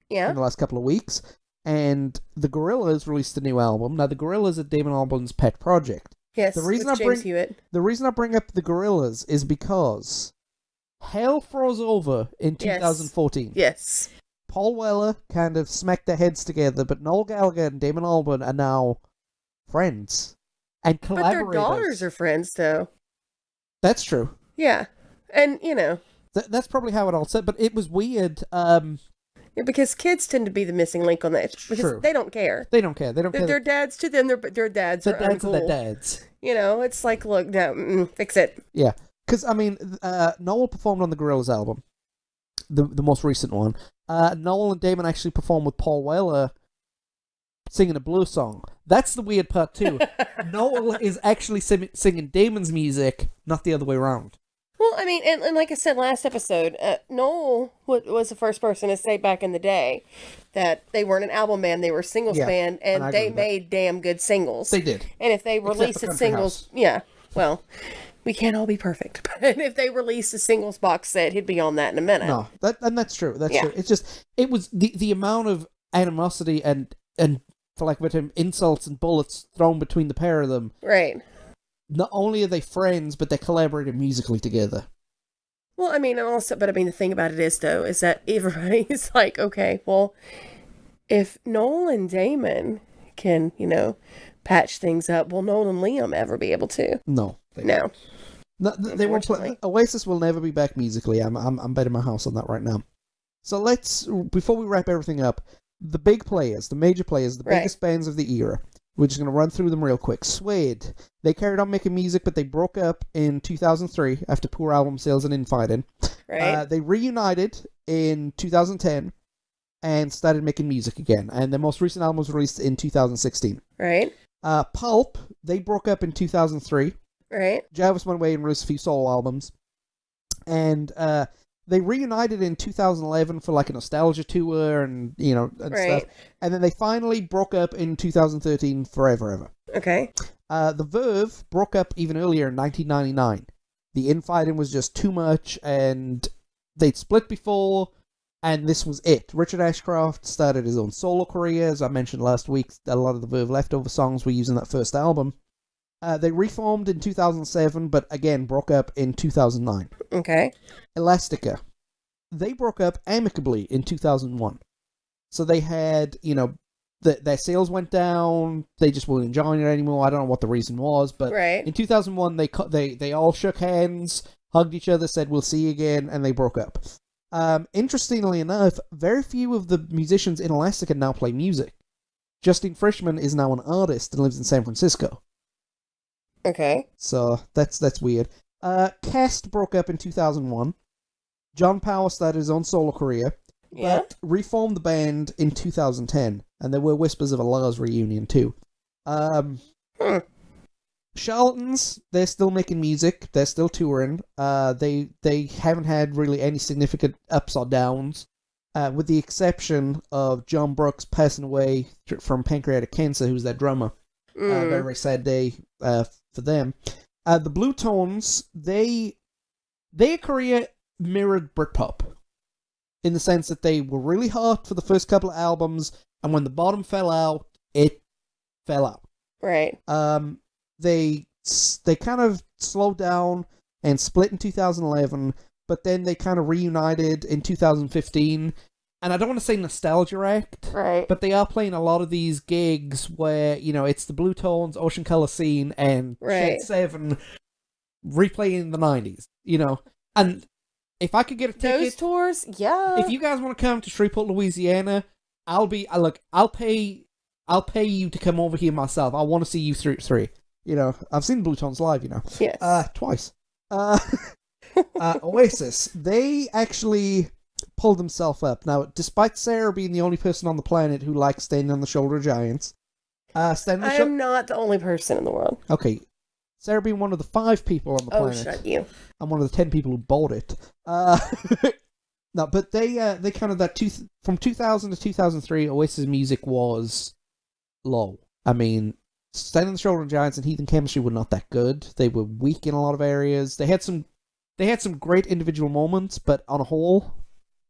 Yeah. In the last couple of weeks. And the Gorillaz released a new album. Now, the Gorillaz are Damon Albarn's pet project. Yes, the reason The reason I bring up the Gorillaz is because hell froze over in 2014. Yes. Paul Weller kind of smacked their heads together, but Noel Gallagher and Damon Albarn are now friends and collaborators. But their daughters are friends, though. That's true. Yeah. And, that's probably how it all set, but it was weird. Because kids tend to be the missing link on that. Because True. They don't care. They don't care. Their dads, to them, their dads are uncool. Their dads. It's like, look, no, fix it. Yeah. Because, I mean, Noel performed on the Gorillaz album, the most recent one. Noel and Damon actually performed with Paul Weller singing a blues song. That's the weird part, too. Noel is actually singing Damon's music, not the other way around. Well, I mean, and like I said last episode, Noel was the first person to say back in the day that they weren't an album band, they were a singles band, and they made damn good singles. They did. And if they released a singles, well, we can't all be perfect, but if they released a singles box set, he'd be on that in a minute. No, that's true. That's true. It's just, it was the amount of animosity and for lack of a term, insults and bullets thrown between the pair of them. Right. Not only are they friends, but they collaborated musically together. Well, I mean, the thing about it is, though, is that everybody's like, okay, well, if Noel and Damon can, patch things up. Will Noel and Liam ever be able to? No. No. No, they won't play. Oasis will never be back musically. I'm betting my house on that right now. So before we wrap everything up, the big players, the major players, the biggest bands of the era. We're just going to run through them real quick. Suede. They carried on making music, but they broke up in 2003 after poor album sales and infighting. Right. They reunited in 2010 and started making music again. And their most recent album was released in 2016. Right. Pulp. They broke up in 2003. Right. Jarvis went away and released a few solo albums. And they reunited in 2011 for like a nostalgia tour and stuff. And then they finally broke up in 2013 forever ever. Okay. The Verve broke up even earlier in 1999. The infighting was just too much, and they'd split before, and this was it. Richard Ashcroft started his own solo career. As I mentioned last week, a lot of the Verve leftover songs were using that first album. They reformed in 2007, but again broke up in 2009. Okay. Elastica. They broke up amicably in 2001. So they had, their sales went down. They just weren't enjoying it anymore. I don't know what the reason was, but in 2001, they all shook hands, hugged each other, said, "We'll see you again," and they broke up. Interestingly enough, very few of the musicians in Elastica now play music. Justin Frischman is now an artist and lives in San Francisco. Okay. So that's weird. Cast broke up in 2001. John Power started his own solo career, but reformed the band in 2010, and there were whispers of a Lars reunion too. Charlatans, they're still making music, they're still touring. They haven't had really any significant ups or downs, with the exception of John Brooks passing away from pancreatic cancer, who's their drummer. Very, very sad day for them. The Blue Tones, their career mirrored Britpop, in the sense that they were really hot for the first couple of albums, and when the bottom fell out, it fell out. Right. They kind of slowed down and split in 2011, but then they kind of reunited in 2015. And I don't want to say nostalgia act, right? But they are playing a lot of these gigs where, it's the Blue Tones, Ocean Colour Scene, and Shed 7 replaying the 90s, And if I could get a ticket... Those tours, yeah. If you guys want to come to Shreveport, Louisiana, I'll pay you to come over here myself. I want to see you three. I've seen the Blue Tones live, Yes. Twice. Oasis, they actually pulled themselves up. Now, despite Sarah being the only person on the planet who likes standing on the shoulder of giants, I am not the only person in the world. Okay, Sarah being one of the 5 people on the planet. Oh, shut you. I'm one of the 10 people who bought it. No, but they kind of from 2000 to 2003, Oasis music was low. I mean, Standing on the Shoulder of Giants and Heathen Chemistry were not that good. They were weak in a lot of areas. They had some great individual moments, but on a whole,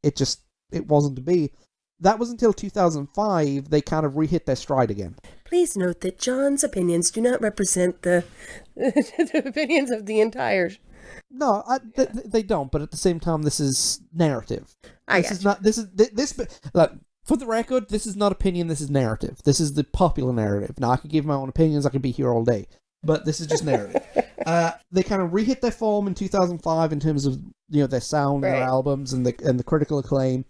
it wasn't to be. That was until 2005 they kind of re-hit their stride again. Please note that John's opinions do not represent the opinions of the entire... No, they don't, but at the same time, this is narrative. For the record, this is not opinion, this is narrative. This is the popular narrative. Now, I could give my own opinions, I could be here all day, but this is just narrative. They kind of re-hit their form in 2005 in terms of, their sound, their albums, and the critical acclaim,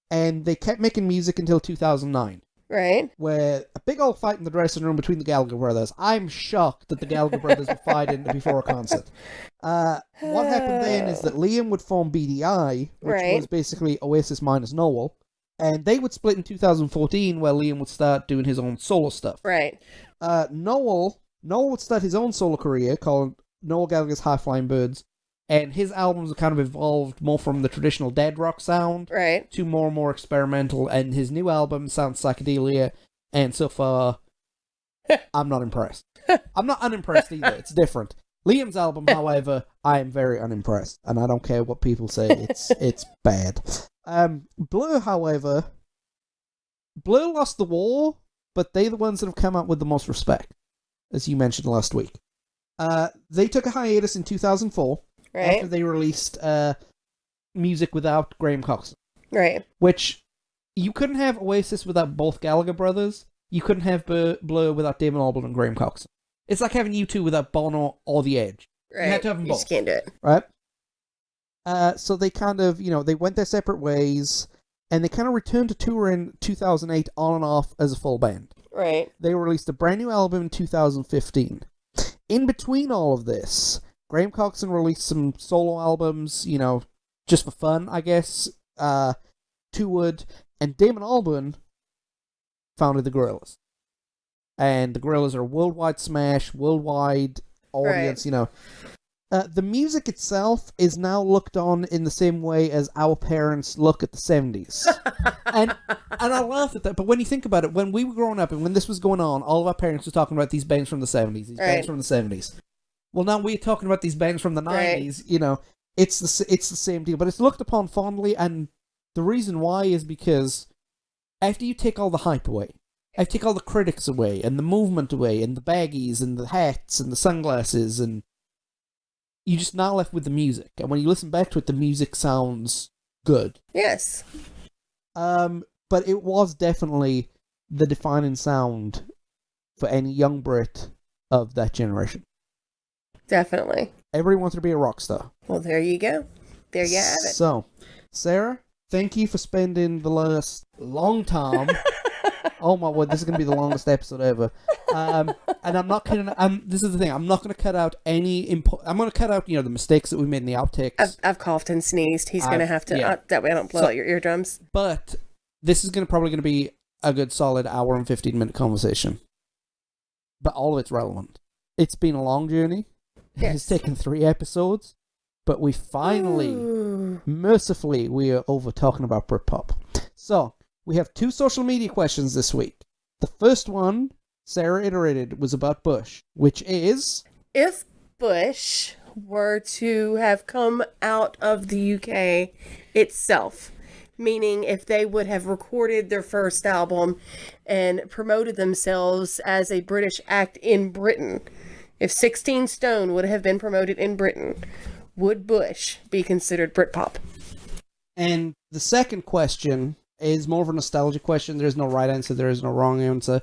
and they kept making music until 2009. Right. Where a big old fight in the dressing room between the Gallagher brothers. I'm shocked that the Gallagher brothers were fighting before a concert. What happened then is that Liam would form BDI, which was basically Oasis minus Noel, and they would split in 2014, where Liam would start doing his own solo stuff. Right. Noel would start his own solo career called Noel Gallagher's High Flying Birds, and his albums have kind of evolved more from the traditional dead rock sound to more and more experimental, and his new album sounds psychedelia, and so far, I'm not impressed. I'm not unimpressed either, it's different. Liam's album, however, I am very unimpressed, and I don't care what people say, it's bad. Blur, however, Blur lost the war, but they're the ones that have come up with the most respect, as you mentioned last week. They took a hiatus in 2004, after they released music without Graham Coxon. Right. Which, you couldn't have Oasis without both Gallagher brothers, you couldn't have Blur without Damon Albarn and Graham Coxon. It's like having U2 without Bono or The Edge. Right. You had to have them both. You just can't do it. Right? So they kind of, they went their separate ways, and they kind of returned to tour in 2008 on and off as a full band. Right. They released a brand new album in 2015. In between all of this, Graham Coxon released some solo albums, just for fun, I guess, toured, and Damon Albarn founded the Gorillaz. And the Gorillaz are a worldwide smash, worldwide audience, The music itself is now looked on in the same way as our parents look at the 70s. and I laugh at that, but when you think about it, when we were growing up and when this was going on, all of our parents were talking about these bands from the 70s, these bands from the 70s. Well, now we're talking about these bands from the 90s, it's the same deal, but it's looked upon fondly, and the reason why is because after you take all the hype away, after you take all the critics away, and the movement away, and the baggies, and the hats, and the sunglasses, and you're just now left with the music. And when you listen back to it, the music sounds good. Yes. But it was definitely the defining sound for any young Brit of that generation. Definitely. Everyone wanted to be a rock star. Well, there you go. There you have it. So, Sarah, thank you for spending the last long time. Oh my word, this is going to be the longest episode ever. And I'm not kidding. This is the thing. I'm not going to cut out any I'm going to cut out, the mistakes that we made in the outtakes. I've coughed and sneezed. He's going to have to, that way I don't blow out your eardrums. But this is probably going to be a good solid hour and 15-minute conversation. But all of it's relevant. It's been a long journey. Yes. It's taken 3 episodes. But we finally, mercifully, we are over talking about Britpop. So, we have 2 social media questions this week. The first one, Sarah iterated, was about Bush, which is... If Bush were to have come out of the UK itself, meaning if they would have recorded their first album and promoted themselves as a British act in Britain, if 16 Stone would have been promoted in Britain, would Bush be considered Britpop? And the second question is more of a nostalgia question. There's no right answer. There is no wrong answer.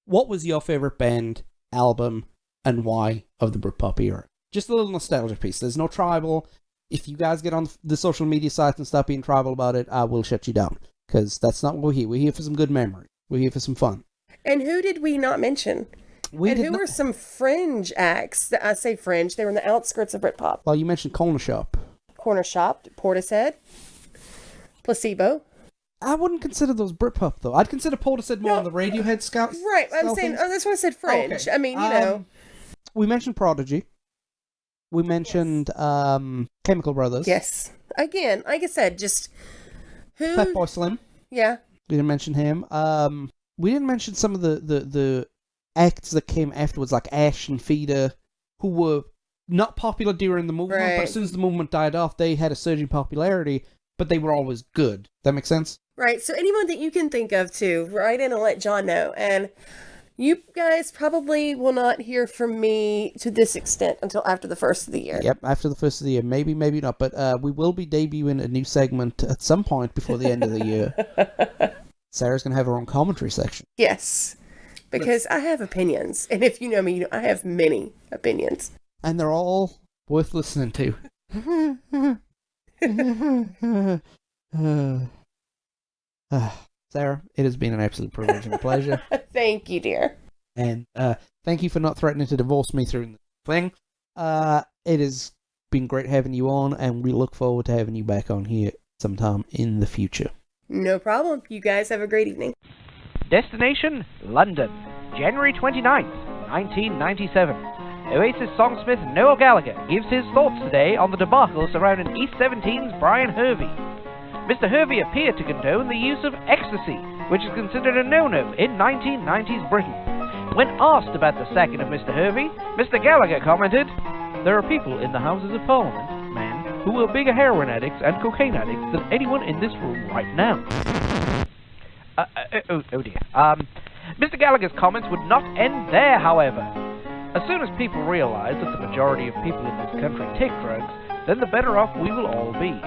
What was your favorite band, album, and why of the Britpop era? Just a little nostalgia piece. There's no tribal. If you guys get on the social media sites and stop being tribal about it, I will shut you down. Because that's not what we're here. We're here for some good memory. We're here for some fun. And who did we not mention? Who were some fringe acts? I say fringe. They were in the outskirts of Britpop. Well, you mentioned Corner Shop. Corner Shop, Portishead, Placebo. I wouldn't consider those Britpop, though. I'd consider Portishead more on the Radiohead scouts. Right, I'm saying, that's why I said fringe. Okay. I mean, We mentioned Prodigy. We mentioned Chemical Brothers. Yes. Again, like I said, just who... Fatboy Slim. Yeah. We didn't mention him. We didn't mention some of the acts that came afterwards, like Ash and Feeder, who were not popular during the movement, but as soon as the movement died off, they had a surge in popularity, but they were always good. That make sense? Right. So anyone that you can think of, too, write in and let John know. And you guys probably will not hear from me to this extent until after the first of the year. Yep, after the first of the year. Maybe, maybe not. But we will be debuting a new segment at some point before the end of the year. Sarah's going to have her own commentary section. Yes. Because I have opinions. And if you know me, I have many opinions. And they're all worth listening to. Sarah, it has been an absolute privilege and a pleasure. Thank you, dear. And thank you for not threatening to divorce me through the thing. It has been great having you on, and we look forward to having you back on here sometime in the future. No problem. You guys have a great evening. Destination, London, January 29th, 1997. Oasis songsmith Noel Gallagher gives his thoughts today on the debacle surrounding East 17's Brian Hervey. Mr. Hervey appeared to condone the use of ecstasy, which is considered a no-no in 1990s Britain. When asked about the sacking of Mr. Hervey, Mr. Gallagher commented, "There are people in the Houses of Parliament, man, who are bigger heroin addicts and cocaine addicts than anyone in this room right now." Oh dear. Mr. Gallagher's comments would not end there, however. As soon as people realise that the majority of people in this country take drugs, then the better off we will all be.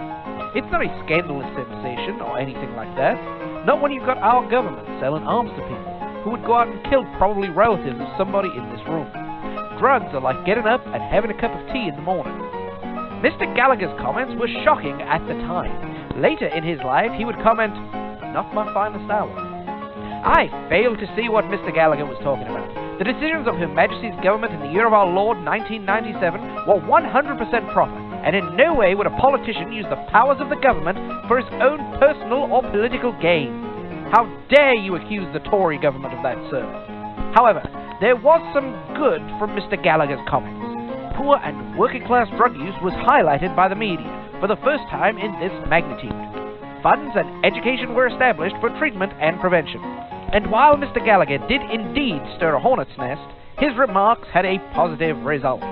It's not a scandalous sensation or anything like that. Not when you've got our government selling arms to people. who would go out and kill probably relatives of somebody in this room. Drugs are like getting up and having a cup of tea in the morning. Mr. Gallagher's comments were shocking at the time. Later in his life, he would comment, "Not my finest hour." I failed to see what Mr. Gallagher was talking about. The decisions of Her Majesty's government in the year of our Lord 1997 were 100% proper, and in no way would a politician use the powers of the government for his own personal or political gain. How dare you accuse the Tory government of that, sir? However, there was some good from Mr. Gallagher's comments. Poor and working-class drug use was highlighted by the media for the first time in this magnitude. Funds and education were established for treatment and prevention. And while Mr. Gallagher did indeed stir a hornet's nest, his remarks had a positive result.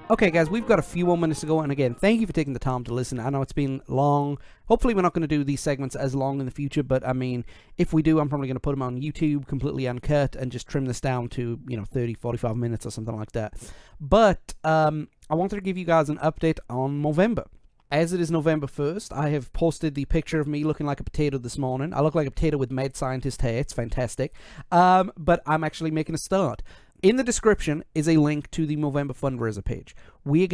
Okay, guys, we've got a few more minutes to go, and again, thank you for taking the time to listen. I know it's been long. Hopefully we're not going to do these segments as long in the future, but I mean, if we do, I'm probably going to put them on YouTube, completely uncut, and just trim this down to, 30, 45 minutes or something like that. But I wanted to give you guys an update on Movember. As it is November 1st, I have posted the picture of me looking like a potato this morning. I look like a potato with mad scientist hair. It's fantastic. But I'm actually making a start. In the description is a link to the Movember fundraiser page. We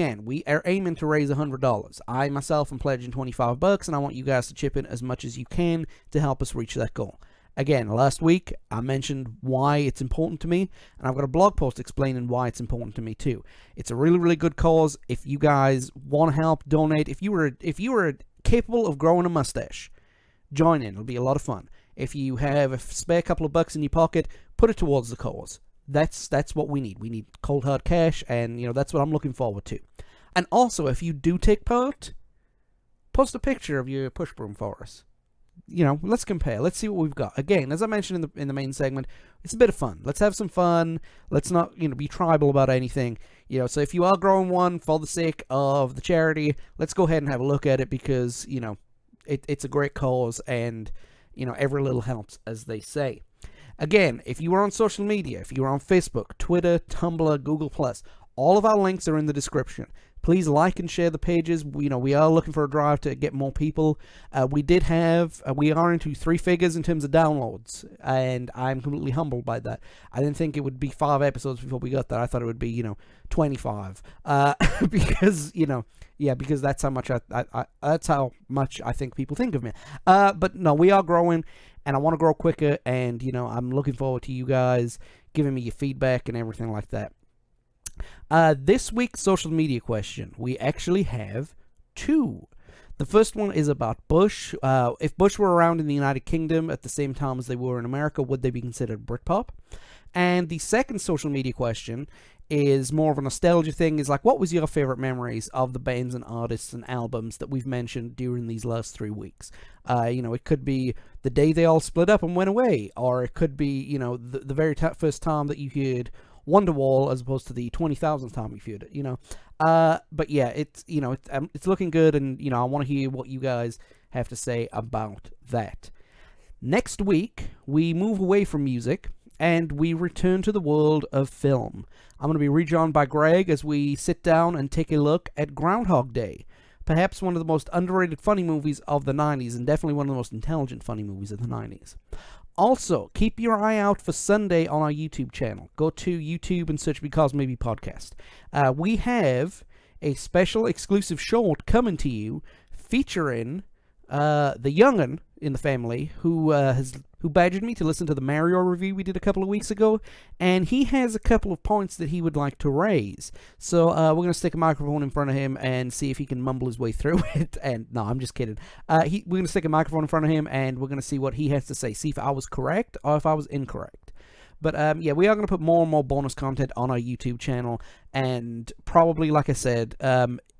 are aiming to raise $100. I myself am pledging $25, and I want you guys to chip in as much as you can to help us reach that goal. Again, last week I mentioned why it's important to me, and I've got a blog post explaining why it's important to me too. It's a really, really good cause. If you guys want to help, donate. If you were capable of growing a mustache, join in. It'll be a lot of fun. If you have a spare couple of bucks in your pocket, put it towards the cause. That's what we need. We need cold hard cash, and that's what I'm looking forward to. And also, if you do take part, post a picture of your push broom for us. Let's compare. Let's see what we've got. Again, as I mentioned in the main segment, it's a bit of fun. Let's have some fun. Let's not, be tribal about anything. So if you are growing one for the sake of the charity, let's go ahead and have a look at it because, it's a great cause and, every little helps, as they say. Again, if you are on social media, if you are on Facebook, Twitter, Tumblr, Google+, all of our links are in the description. Please like and share the pages. We are looking for a drive to get more people. We are into 3 figures in terms of downloads, and I'm completely humbled by that. I didn't think it would be 5 episodes before we got there. I thought it would be, 25. Because, because that's how much that's how much I think people think of me. But no, we are growing, and I want to grow quicker, and, I'm looking forward to you guys giving me your feedback and everything like that. This week's social media question, we actually have 2. The first one is about Bush. If Bush were around in the United Kingdom at the same time as they were in America, would they be considered Britpop? And the second social media question is more of a nostalgia thing, is like, what was your favorite memories of the bands and artists and albums that we've mentioned during these last 3 weeks? It could be the day they all split up and went away, or it could be, the very first time that you heard Wonderwall as opposed to the 20,000th time you've heard it, but yeah, it's looking good, and I want to hear what you guys have to say about that. Next week we move away from music and we return to the world of film. I'm going to be rejoined by Greg as we sit down and take a look at Groundhog Day, perhaps one of the most underrated funny movies of the 90s, and definitely one of the most intelligent funny movies of the 90s. Also, keep your eye out for Sunday on our YouTube channel. Go to YouTube and search Because Maybe Podcast. We have a special exclusive short coming to you featuring the young'un in the family who badgered me to listen to the Mario review we did a couple of weeks ago, and he has a couple of points that he would like to raise. So we're going to stick a microphone in front of him and see if he can mumble his way through it. And no, I'm just kidding. We're going to stick a microphone in front of him and we're going to see what he has to say. See if I was correct or if I was incorrect. But yeah, we are going to put more and more bonus content on our YouTube channel, and probably, like I said,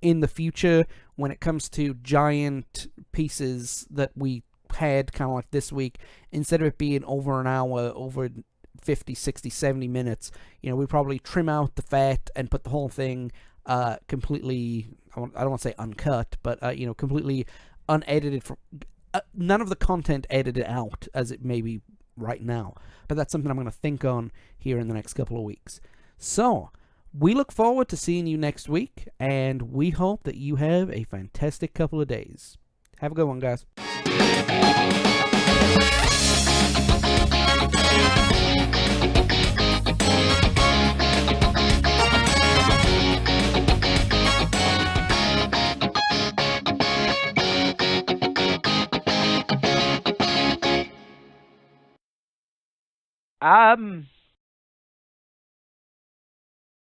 in the future, when it comes to giant pieces that we had kind of like this week, instead of it being over an hour, over 50, 60, 70 minutes, we probably trim out the fat and put the whole thing completely, I don't want to say uncut, but completely unedited, none of the content edited out as it may be right now. But that's something I'm going to think on here in the next couple of weeks. So we look forward to seeing you next week, and we hope that you have a fantastic couple of days. Have a good one, guys. Um,